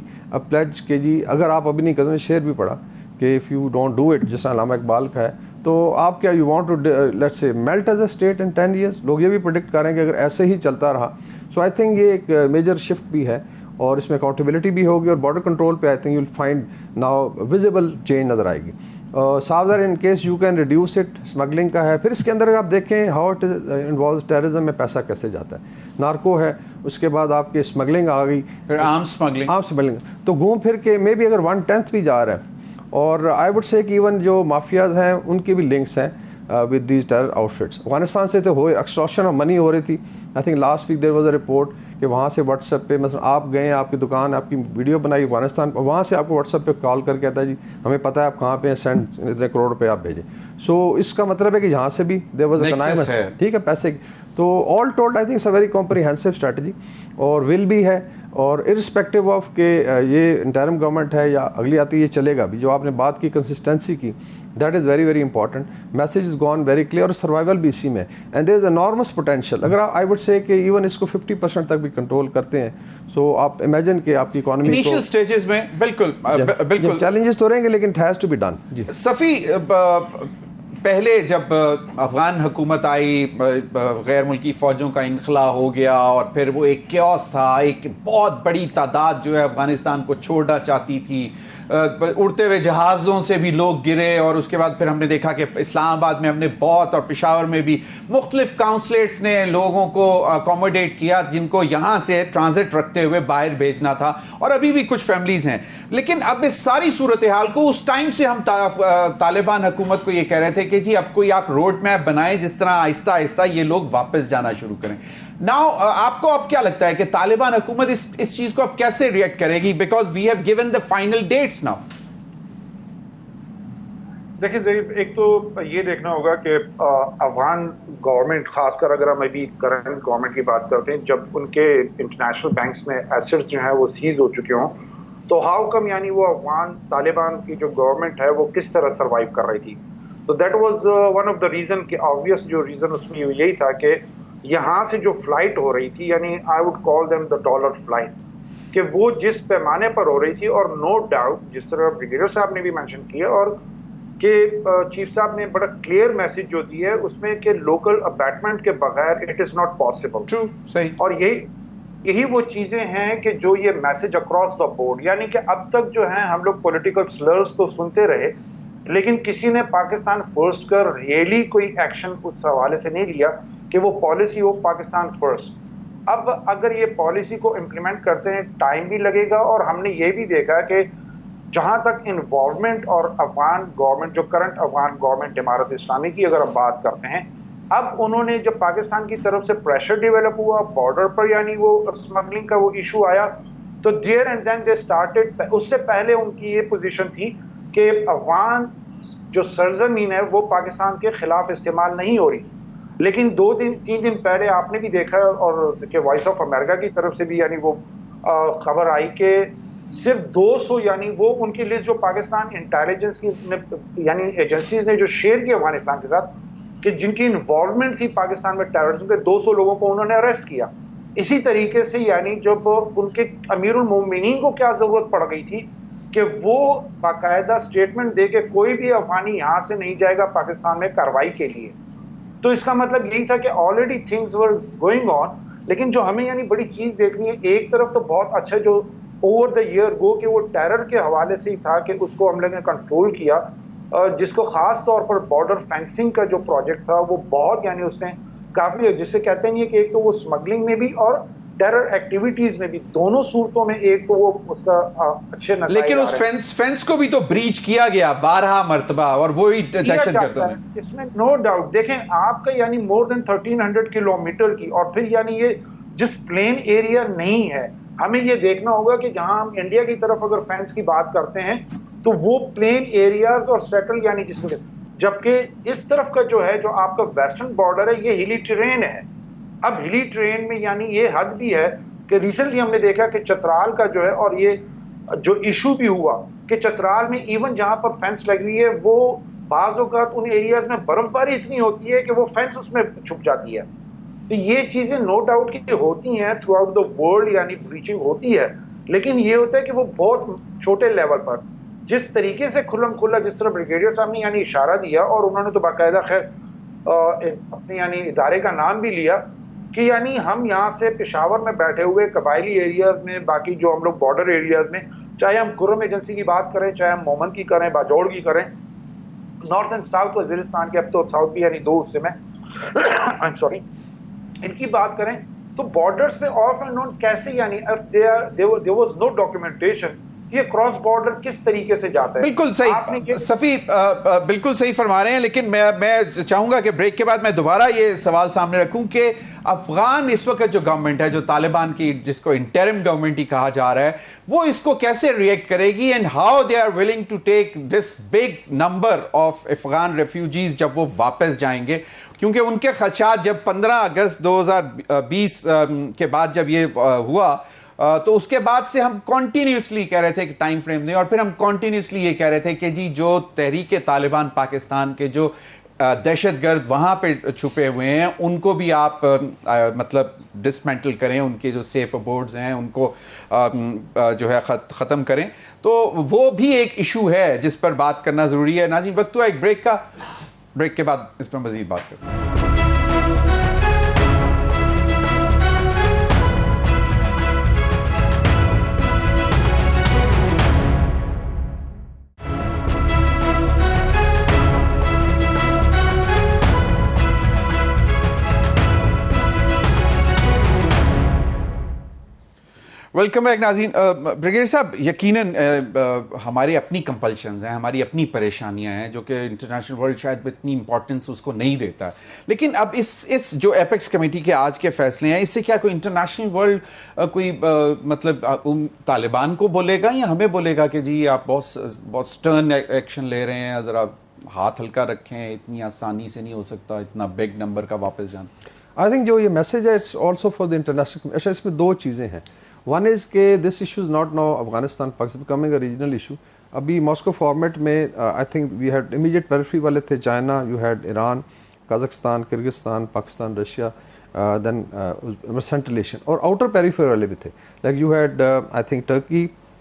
پلیج کہ جی اگر آپ ابھی نہیں کرتے, شعر بھی پڑھا کہ if you don't do it, جیسا علامہ اقبال کا ہے, تو آپ کیا یو وانٹ ٹو لیٹس سے melt as a state in 10 years. لوگ یہ بھی پریڈکٹ کریں کہ اگر ایسے ہی چلتا رہا, سو آئی تھنک یہ ایک میجر شفٹ بھی ہے اور اس میں اکاؤنٹیبلٹی بھی ہوگی, اور بارڈر کنٹرول پہ I think you will find now visible change نظر آئے گی. صاف ظاہر in case you can reduce it, smuggling کا ہے. پھر اس کے اندر اگر آپ دیکھیں ہاؤ اٹ انوالوز ٹیررزم میں پیسہ کیسے جاتا ہے, نارکو ہے, اس کے بعد آپ کی اسمگلنگ آ گئی, پھر آرمز اسمگلنگ, تو گھوم پھر کے مے بی اگر 1/10 بھی جا رہا ہے. اور آئی وڈ سے کہ ایون جو مافیاز ہیں ان کی بھی لنکس ہیں with these terror outfits. Afghanistan سے تو ایکسٹورشن آف منی ہو رہی تھی. I think last week there was a report کہ وہاں سے واٹس ایپ پہ مثلا آپ گئے, آپ کی دکان, آپ کی ویڈیو بنائی افغانستان, وہاں سے آپ کو واٹس ایپ پہ کال کر کے آتا ہے جی ہمیں پتہ ہے آپ کہاں پہ ہیں, سینڈ اتنے کروڑ روپے آپ بھیجیں. سو اس کا مطلب ہے کہ یہاں سے بھی دیر واز اے کنائمنس, ٹھیک ہے, پیسے. تو all told I think it's a very comprehensive strategy اور ول بھی ہے, اور ارسپیکٹو آف کہ یہ انٹرم گورنمنٹ ہے یا اگلی آتی یہ چلے گا بھی. جو آپ نے بات کی کنسسٹنسی کی, that is very very important. Message is gone very clear, اور سروائیول بھی اسی میں, and there is enormous potential. اگر آئی وڈ سے کہ ایون اس کو 50% تک بھی کنٹرول کرتے ہیں, سو آپ امیجن کہ آپ کی اکانومی انیشیل سٹیجز میں بالکل چیلنجز تو رہیں گے, لیکن it has to be done. جی صفی, پہلے جب افغان حکومت آئی, غیر ملکی فوجوں کا انخلا ہو گیا اور پھر وہ ایک کیوس تھا, ایک بہت بڑی تعداد جو ہے افغانستان کو چھوڑنا چاہتی تھی, اڑتے ہوئے جہازوں سے بھی لوگ گرے, اور اس کے بعد پھر ہم نے دیکھا کہ اسلام آباد میں ہم نے بہت, اور پشاور میں بھی مختلف کاؤنسلیٹس نے لوگوں کو اکوموڈیٹ کیا جن کو یہاں سے ٹرانزٹ رکھتے ہوئے باہر بھیجنا تھا, اور ابھی بھی کچھ فیملیز ہیں. لیکن اب اس ساری صورتحال کو اس ٹائم سے ہم طالبان حکومت کو یہ کہہ رہے تھے کہ جی اب کوئی آپ روڈ میپ بنائیں جس طرح آہستہ آہستہ یہ لوگ واپس جانا شروع کریں. ناؤ آپ کو اب کیا لگتا ہے کہ طالبان حکومت اس چیز کو اب کیسے ریئیکٹ کرے گی, because we have given the final dates now? دیکھیں ضریب, ایک تو یہ دیکھنا ہوگا کہ افغان گورنمنٹ, خاص کر اگر ہم ابھی کرنٹ گورنمنٹ کی بات کرتے ہیں, جب ان کے انٹرنیشنل بینکس میں ایسٹس جو ہیں وہ سیز ہو چکے ہوں, تو ہاؤ کم یعنی وہ افغان طالبان کی جو گورنمنٹ ہے وہ کس طرح سروائیو کر رہی تھی. تو that was one of the reason, کہ آبویس جو ریزن اس میں یہی تھا کہ یہاں سے جو فلائٹ ہو رہی تھی, یعنی I would call them the dollar flight, کہ وہ جس پیمانے پر ہو رہی تھی, اور نو ڈاؤٹ جس طرح بریگیڈیئر صاحب نے بھی مینشن کیا, اور کہ چیف صاحب نے بڑا کلیئر میسج جو دی ہے اس میں کہ لوکل ابیٹمنٹ کے بغیر it is not possible. True, صحیح. اور یہی وہ چیزیں ہیں کہ جو یہ میسج اکراس دا بورڈ، یعنی کہ اب تک جو ہیں ہم لوگ پولیٹیکل سلرز تو سنتے رہے لیکن کسی نے پاکستان فرسٹ کا ریئلی کوئی ایکشن اس حوالے سے نہیں لیا کہ وہ پالیسی ہو پاکستان فرسٹ. اب اگر یہ پالیسی کو امپلیمنٹ کرتے ہیں ٹائم بھی لگے گا، اور ہم نے یہ بھی دیکھا کہ جہاں تک انوالومنٹ اور افغان گورنمنٹ، جو کرنٹ افغان گورنمنٹ امارت اسلامی کی اگر ہم بات کرتے ہیں، اب انہوں نے جب پاکستان کی طرف سے پریشر ڈیولپ ہوا بارڈر پر، یعنی وہ اسمگلنگ کا وہ ایشو آیا، تو there and then they started. اس سے پہلے ان کی یہ پوزیشن تھی کہ افغان جو سرزمین ہے وہ پاکستان کے خلاف استعمال نہیں ہو رہی. لیکن 2-3 دن پہلے آپ نے بھی دیکھا اور کہ وائس آف امریکہ کی طرف سے بھی یعنی وہ خبر آئی کہ صرف 200 یعنی وہ ان کی لسٹ جو پاکستان انٹیلیجنس کی یعنی ایجنسیز نے جو شیئر کی افغانستان کے ساتھ کہ جن کی انوالومنٹ تھی پاکستان میں ٹیررزم کے، 200 لوگوں کو انہوں نے اریسٹ کیا. اسی طریقے سے یعنی جب ان کے امیر المومنین کو کیا ضرورت پڑ گئی تھی کہ وہ باقاعدہ اسٹیٹمنٹ دے کہ کوئی بھی افغانی یہاں سے نہیں جائے گا پاکستان میں کارروائی کے لیے. تو اس کا مطلب یہی تھا کہ already things were going on. لیکن جو ہمیں یعنی بڑی چیز دیکھنی ہے، ایک طرف تو بہت اچھا جو اوور دا ایئر گو کہ وہ ٹیرر کے حوالے سے ہی تھا کہ اس کو ہم لوگوں نے کنٹرول کیا، جس کو خاص طور پر بارڈر فینسنگ کا جو پروجیکٹ تھا وہ بہت یعنی اس نے کافی، جسے کہتے ہیں کہ ایک تو وہ اسمگلنگ میں بھی اور ٹیرر ایکٹیویٹیز میں بھی، دونوں صورتوں میں ایک تو وہ اس کا اچھے نتائج. لیکن اس فینس کو بھی تو بریچ کیا گیا 12 مرتبہ اور وہی دہشت گرد ہے. اس میں نو ڈاؤٹ. دیکھیں آپ کا یعنی مور دین 1300 کلومیٹر کی، اور پھر یعنی یہ جس پلین ایریا نہیں ہے، ہمیں یہ دیکھنا ہوگا کہ جہاں ہم انڈیا کی طرف اگر فینس کی بات کرتے ہیں تو وہ پلین ایریاز اور سیٹل یعنی جس میں، جبکہ اس طرف کا جو ہے جو آپ کا ویسٹرن بارڈر ہے یہ ہلی ٹرین ہے. اب ہلی ٹرین میں یعنی یہ حد بھی ہے کہ ریسنٹلی ہم نے دیکھا کہ چترال کا جو ہے، اور یہ جو ایشو بھی ہوا کہ چترال میں ایون جہاں پر فینس لگ رہی ہے وہ بعض اوقات ان ایریاز میں برف باری اتنی ہوتی ہے کہ وہ فینس اس میں چھپ جاتی ہے. تو یہ چیزیں نو ڈاؤٹ کی ہوتی ہیں تھرو آؤٹ دا ورلڈ، یعنی بریچنگ ہوتی ہے. لیکن یہ ہوتا ہے کہ وہ بہت چھوٹے لیول پر، جس طریقے سے کھلم کھلا جس طرح بریگیڈیئر صاحب نے یعنی اشارہ دیا، اور انہوں نے تو باقاعدہ خیر اپنے یعنی ادارے کا نام بھی لیا کہ یعنی ہم یہاں سے پشاور میں بیٹھے ہوئے قبائلی ایریاز میں، باقی جو ہم لوگ بارڈر ایریاز میں، چاہے ہم کرم ایجنسی کی بات کریں، چاہے ہم مومن کی کریں، باجوڑ کی کریں، نارتھ اینڈ ساؤتھ وزیرستان کے، اب تو ساؤتھ بھی یعنی 2 حصے میں سوری ان کی بات کریں، تو بارڈرز پہ آف اینڈ آن کیسے یعنی there was no documentation یہ کراس بارڈر کس طریقے سے جاتا ہے. بالکل صحیح صفی، بالکل صحیح فرما رہے ہیں. لیکن میں چاہوں گا کہ بریک کے بعد میں دوبارہ یہ سوال سامنے رکھوں کہ افغان اس وقت جو گورنمنٹ ہے، جو طالبان کی جس کو انٹرم گورنمنٹ ہی کہا جا رہا ہے، وہ اس کو کیسے ریئیکٹ کرے گی، and how they are willing to take this big number of Afghan refugees جب وہ واپس جائیں گے. کیونکہ ان کے خدشات جب 15 اگست 2020 کے بعد جب یہ ہوا تو اس کے بعد سے ہم کنٹینیوسلی کہہ رہے تھے کہ ٹائم فریم نہیں، اور پھر ہم کنٹینیوسلی یہ کہہ رہے تھے کہ جی جو تحریک طالبان پاکستان کے جو دہشت گرد وہاں پہ چھپے ہوئے ہیں ان کو بھی آپ مطلب ڈسمینٹل کریں، ان کے جو سیف ابورڈز ہیں ان کو جو ہے ختم کریں. تو وہ بھی ایک ایشو ہے جس پر بات کرنا ضروری ہے. ناظرین وقت ہوا ایک بریک کا، بریک کے بعد اس پر مزید بات کرتے ہیں. ویلکم بیک ناظرین. بریگیڈیئر صاحب، یقیناً ہماری اپنی کمپلشنز ہیں، ہماری اپنی پریشانیاں ہیں جو کہ انٹرنیشنل ورلڈ شاید اتنی امپورٹنس اس کو نہیں دیتا. لیکن اب اس جو ایپیکس کمیٹی کے آج کے فیصلے ہیں، اس سے کیا کوئی انٹرنیشنل ورلڈ کوئی مطلب طالبان کو بولے گا یا ہمیں بولے گا کہ جی آپ بہت سٹرن ایکشن لے رہے ہیں، ذرا ہاتھ ہلکا رکھیں، اتنی آسانی سے نہیں ہو سکتا اتنا بگ نمبر کا واپس جانا؟ آئی تھنک جو یہ میسج ہے it's also for the international. اچھا، اس میں 2 چیزیں ہیں. ون از کہ this issue is not now Afghanistan Pakistan becoming a regional issue. ابھی ماسکو فارمیٹ میں I think we had immediate periphery والے تھے China, you had Iran, Kazakhstan, Kyrgyzstan, Pakistan, Russia, then Central Asian, اور آؤٹر پیریفری والے بھی تھے like you had I think Turkey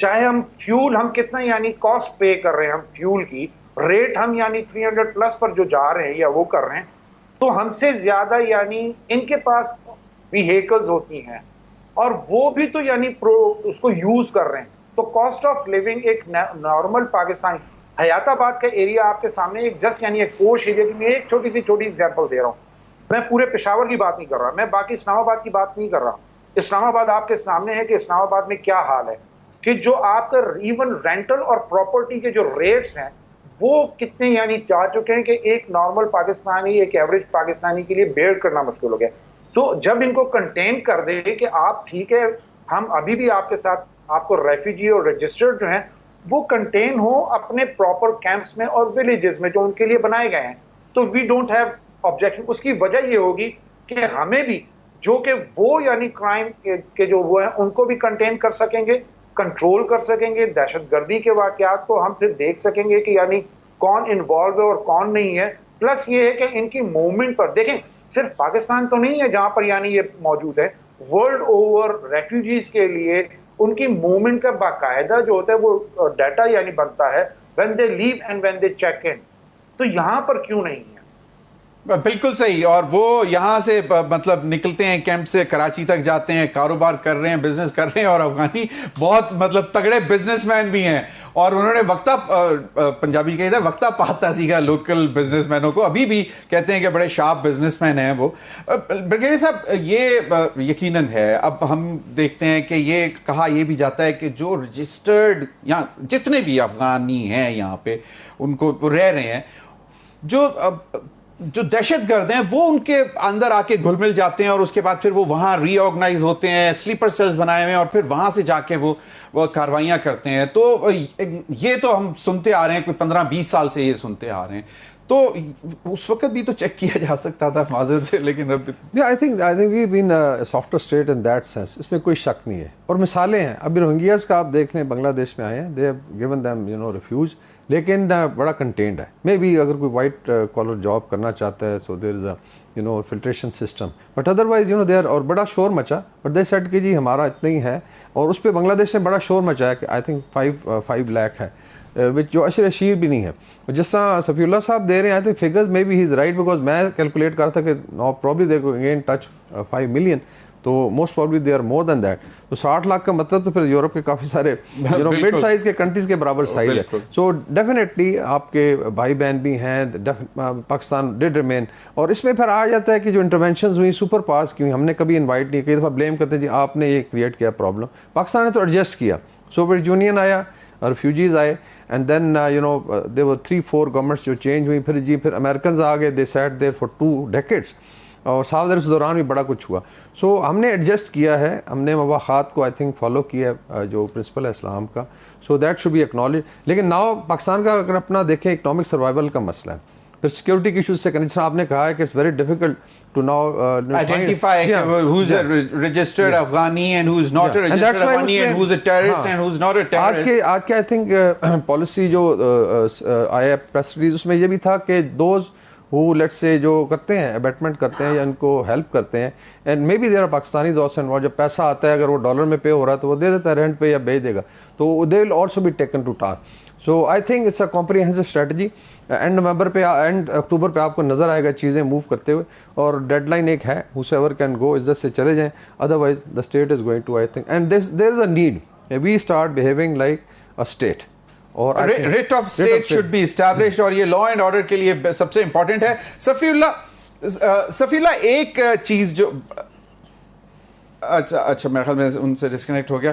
چاہے ہم فیول ہم کتنا یعنی کاسٹ پے کر رہے ہیں، ہم فیول کی ریٹ ہم یعنی 300 پلس پر جو جا رہے ہیں یا وہ کر رہے ہیں، تو ہم سے زیادہ یعنی ان کے پاس ویہیکلز ہوتی ہیں اور وہ بھی تو یعنی اس کو یوز کر رہے ہیں. تو کاسٹ آف لیونگ ایک نارمل پاکستانی، حیات آباد کا ایریا آپ کے سامنے ایک جسٹ یعنی ایک پوش ایریا کی میں ایک چھوٹی ایگزامپل دے رہا ہوں. میں پورے پشاور کی بات نہیں کر رہا، میں باقی اسلام آباد کی بات نہیں کر رہا. اسلام آباد آپ کے سامنے ہے کہ اسلام آباد میں کیا حال ہے کہ جو آپ کا ایون رینٹل اور پراپرٹی کے جو ریٹس ہیں وہ کتنے یعنی جا چکے ہیں کہ ایک نارمل پاکستانی، ایک ایوریج پاکستانی کے لیے بیئر کرنا مشکل ہو گیا. تو جب ان کو کنٹین کر دے کہ آپ ٹھیک ہے ہم ابھی بھی آپ کے ساتھ آپ کو ریفیوجی اور رجسٹرڈ جو ہیں وہ کنٹین ہو اپنے پراپر کیمپس میں اور ولیجز میں جو ان کے لیے بنائے گئے ہیں، تو وی ڈونٹ ہیو آبجیکشن. اس کی وجہ یہ ہوگی کہ ہمیں بھی جو کہ وہ یعنی کرائم کے جو وہ ہیں ان کو بھی کنٹین کر سکیں گے، کنٹرول کر سکیں گے. دہشت گردی کے واقعات کو ہم پھر دیکھ سکیں گے کہ یعنی کون انوالو ہے اور کون نہیں ہے. پلس یہ ہے کہ ان کی موومنٹ پر دیکھیں، صرف پاکستان تو نہیں ہے جہاں پر یعنی یہ موجود ہے، ورلڈ اوور ریفیوجیز کے لیے ان کی موومنٹ کا باقاعدہ جو ہوتا ہے وہ ڈیٹا یعنی بنتا ہے when they leave and when they check in. تو یہاں پر کیوں نہیں ہے؟ بالکل صحیح. اور وہ یہاں سے مطلب نکلتے ہیں کیمپ سے، کراچی تک جاتے ہیں، کاروبار کر رہے ہیں، بزنس کر رہے ہیں، اور افغانی بہت مطلب تگڑے بزنس مین بھی ہیں اور انہوں نے وقتہ پنجابی کہتا ہے وقتہ پاتا سیکھا لوکل بزنس مینوں کو، ابھی بھی کہتے ہیں کہ بڑے شارپ بزنس مین ہیں وہ. بریگیڈیئر صاحب یہ یقیناً ہے، اب ہم دیکھتے ہیں کہ یہ کہا یہ بھی جاتا ہے کہ جو رجسٹرڈ یا جتنے بھی افغانی ہیں یہاں پہ ان کو رہ رہے ہیں، جو دہشت گرد ہیں وہ ان کے اندر آ کے گھل مل جاتے ہیں اور اس کے بعد پھر وہ وہاں ری آرگنائز ہوتے ہیں، سلیپر سیلز بنائے ہوئے ہیں اور پھر وہاں سے جا کے وہ کاروائیاں کرتے ہیں. تو یہ تو ہم سنتے آ رہے ہیں، کوئی 15-20 سال سے یہ سنتے آ رہے ہیں. تو اس وقت بھی تو چیک کیا جا سکتا تھا معذرت سے، لیکن اب I think we've been a softer state in that sense. اس میں کوئی شک نہیں ہے. اور مثالیں ہیں، ابھی روہنگیاز کا آپ دیکھ لیں، بنگلہ دیش میں آئے ہیں، they have given them refuge، لیکن بڑا کنٹینڈ ہے. مے بی اگر کوئی وائٹ کالر جاب کرنا چاہتا ہے so there is a filtration system, but otherwise they are, اور بڑا شور مچا، بٹ دے سیٹ کہ جی ہمارا اتنا ہی ہے. اور اس پہ بنگلہ دیش نے بڑا شور مچایا کہ آئی تھنک 5 لاکھ ہے، وچ جو اشیر بھی نہیں ہے. جس طرح صفی اللہ صاحب دے رہے ہیں، آئی تھنک فگرز میں بی ہی از رائٹ، بیکاز میں کیلکولیٹ کرتا کہ now probably they again touch 5 million, تو most probably they are more than that. تو 60 لاکھ کا مطلب تو پھر یورپ کے کافی سارے مڈ سائز کے کنٹریز کے برابر سائز ہے. سو ڈیفینیٹلی آپ کے بھائی بہن بھی ہیں، پاکستان ڈڈ ریمین. اور اس میں پھر آ جاتا ہے کہ جو انٹرونشنز ہوئی سپر پاورز کی، ہم نے کبھی انوائٹ نہیں، کئی دفعہ بلیم کرتے ہیں جی آپ نے یہ کریٹ کیا پرابلم. پاکستان نے تو ایڈجسٹ کیا، سوویت یونین آیا، ریفیوجیز آئے، and then they were 3-4 governments جو چینج ہوئی. پھر امریکنز آ گئے، they sat there for 2 decades، اور ساتھ اس دوران بھی بڑا کچھ ہوا. سو ہم نے ایڈجسٹ کیا ہے، ہم نے مواخات کو آئی تھنک فالو کیا ہے جو پرنسپل ہے اسلام کا. So that should be acknowledge. لیکن ناؤ پاکستان کا اگر اپنا دیکھیں اکنامک سروائیول کا مسئلہ ہے، پھر سیکورٹی کے ایشوز سے جیسے آپ نے کہا ہے کہ it's very difficult to now identify who's a registered Afghani and who's not a registered Afghani and who's a terrorist and who's not a terrorist. آج کے آئی تھنک پالیسی جو آیا پریس ریلیز، اس میں یہ بھی تھا کہ دوز who let's say جو کرتے ہیں ابیٹمنٹ کرتے ہیں یا ان کو ہیلپ کرتے ہیں، and may be there are Pakistanis also involved, جب پیسہ آتا ہے اگر وہ ڈالر میں پے ہو رہا ہے تو وہ دے دیتا ہے رینٹ پہ یا بھیج دے گا، تو they will also be taken to task. So I think it's a comprehensive strategy. And November پہ، اینڈ اکتوبر پہ آپ کو نظر آئے گا چیزیں موو کرتے ہوئے، اور ڈیڈ لائن ایک ہے، whosoever can go عزت سے چلے جائیں، otherwise the state is going to I think and there is a need we start behaving like a state. اور writ of state should be established، اور یہ لا اینڈ آرڈر کے لیے سب سے امپورٹنٹ ہے. صفی اللہ ایک چیز جو اچھا میرے خیال میں ان سے ڈسکنیکٹ ہو گیا.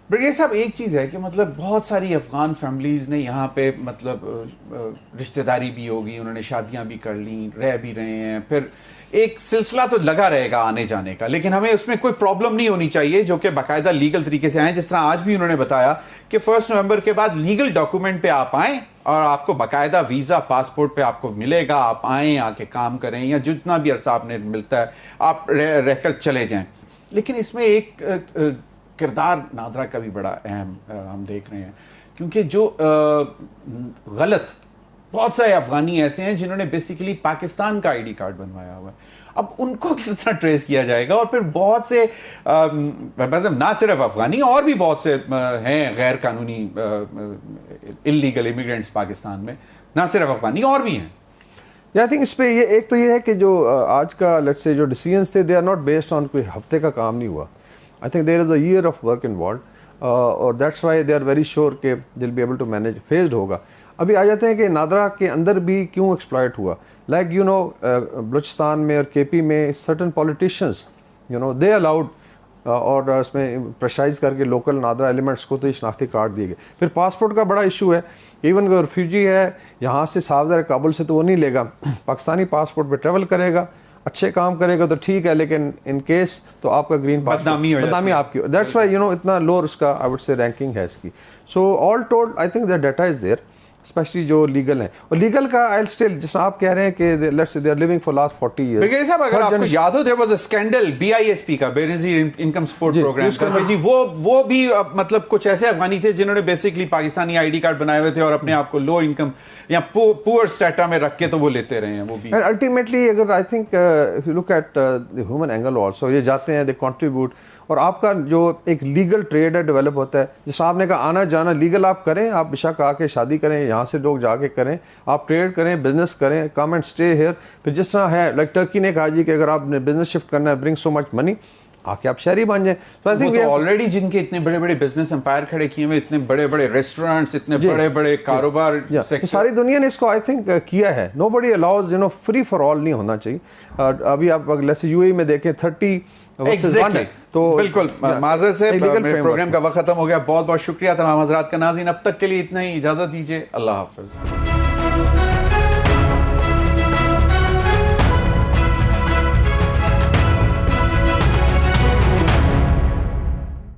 بریگیڈیئر صاحب ایک چیز ہے کہ مطلب بہت ساری افغان فیملیز نے یہاں پہ مطلب رشتہ داری بھی ہوگی، انہوں نے شادیاں بھی کر لیں، رہ بھی رہے ہیں، پھر ایک سلسلہ تو لگا رہے گا آنے جانے کا، لیکن ہمیں اس میں کوئی پرابلم نہیں ہونی چاہیے جو کہ باقاعدہ لیگل طریقے سے آئیں. جس طرح آج بھی انہوں نے بتایا کہ 1 نومبر کے بعد لیگل ڈاکومنٹ پہ آپ آئیں اور آپ کو باقاعدہ ویزا پاسپورٹ پہ آپ کو ملے گا، آپ آئیں، آ کے کام کریں، یا جتنا بھی عرصہ آپ نے ملتا ہے آپ رہ کر چلے جائیں. لیکن اس میں ایک کردار نادرا کا بھی بڑا اہم ہم دیکھ رہے ہیں، کیونکہ جو غلط بہت سارے افغانی ایسے ہیں جنہوں نے بیسیکلی پاکستان کا آئی ڈی کارڈ بنوایا ہوا ہے. اب ان کو کس طرح ٹریس کیا جائے گا؟ اور پھر بہت سے مطلب نہ صرف افغانی اور بھی بہت سے ہیں غیر قانونی اللیگل امیگرینٹس پاکستان میں، نہ صرف افغانی اور بھی ہیں. آئی تھنک اس پہ یہ ایک تو یہ ہے کہ جو آج کا لیٹس سے جو ڈیسیژنس تھے they are not based on کوئی ہفتے کا کام نہیں ہوا. I think there is a year of work involved اور that's why they are very sure کہ they will be able to manage. Phased ہوگا. ابھی آ جاتے ہیں کہ نادرا کے اندر بھی کیوں ایکسپلائٹ ہوا. لائک یو نو بلوچستان میں اور کے پی میں certain politicians you know they allowed اور اس میں پریشرائز کر کے لوکل نادرا ایلیمنٹس کو تو یہ شناختی کارڈ دیے گئے. پھر پاسپورٹ کا بڑا ایشو ہے. ایون اگر ریفیوجی ہے یہاں سے صاف ظاہر کابل سے تو وہ نہیں لے گا، پاکستانی پاسپورٹ پہ ٹریول کرے گا، اچھے کام کرے گا تو ٹھیک ہے، لیکن ان کیس تو آپ کا گرین بدنامی آپ کی. دیٹس وائی یو نو اتنا لو اس کا آئی وڈ سے رینکنگ ہے اس کی. So all told I think the data is there especially جو لیگل ہیں. اور لیگل کا آئی اسٹل جس آپ کہہ رہے ہیں کہ let's they are living for last 40 years. Brigadier صاحب اگر آپ کو یاد ہو there was a scandal BISP کا بے نظیر انکم سپورٹ پروگرام جی وہ بھی مطلب کچھ ایسے افغانی تھے جنہوں نے basically Pakistani I D card بنائے ہوئے تھے اور اپنے آپ کو لو انکم یا پور اسٹیٹا میں رکھ کے تو وہ لیتے رہے ہیں. وہ بھی الٹیمیٹلی اگر I think if you look at the human angle also یہ جاتے ہیں دے کنٹریبیوٹ. اور آپ کا جو ایک لیگل ٹریڈ ہے ڈیولپ ہوتا ہے. جس آپ نے کہا آنا جانا لیگل آپ کریں، آپ بشک آ کے شادی کریں، یہاں سے لوگ جا کے کریں، آپ ٹریڈ کریں، بزنس کریں، کم اینڈ اسٹے ہیئر. پھر جس طرح ہے لائک ٹرکی نے کہا جی کہ اگر آپ نے بزنس شفٹ کرنا ہے برنگ سو مچ منی، آ کے آپ شہری بن جائیں. تو آئی تھنک آلریڈی جن کے اتنے بڑے بڑے بزنس امپائر کھڑے کیے ہوئے، اتنے بڑے بڑے ریسٹورینٹس، اتنے بڑے بڑے کاروبار، ساری دنیا نے اس کو آئی تھنک کیا ہے. Nobody allows you no free for all نہیں ہونا چاہیے. ابھی آپ جیسے یو اے میں دیکھیں 30 تو بالکل معذرت سے پروگرام کا وقت ختم ہو گیا. بہت بہت شکریہ تمام حضرات کا. ناظرین اب تک کے لیے اتنا ہی، اجازت دیجیے. اللہ حافظ.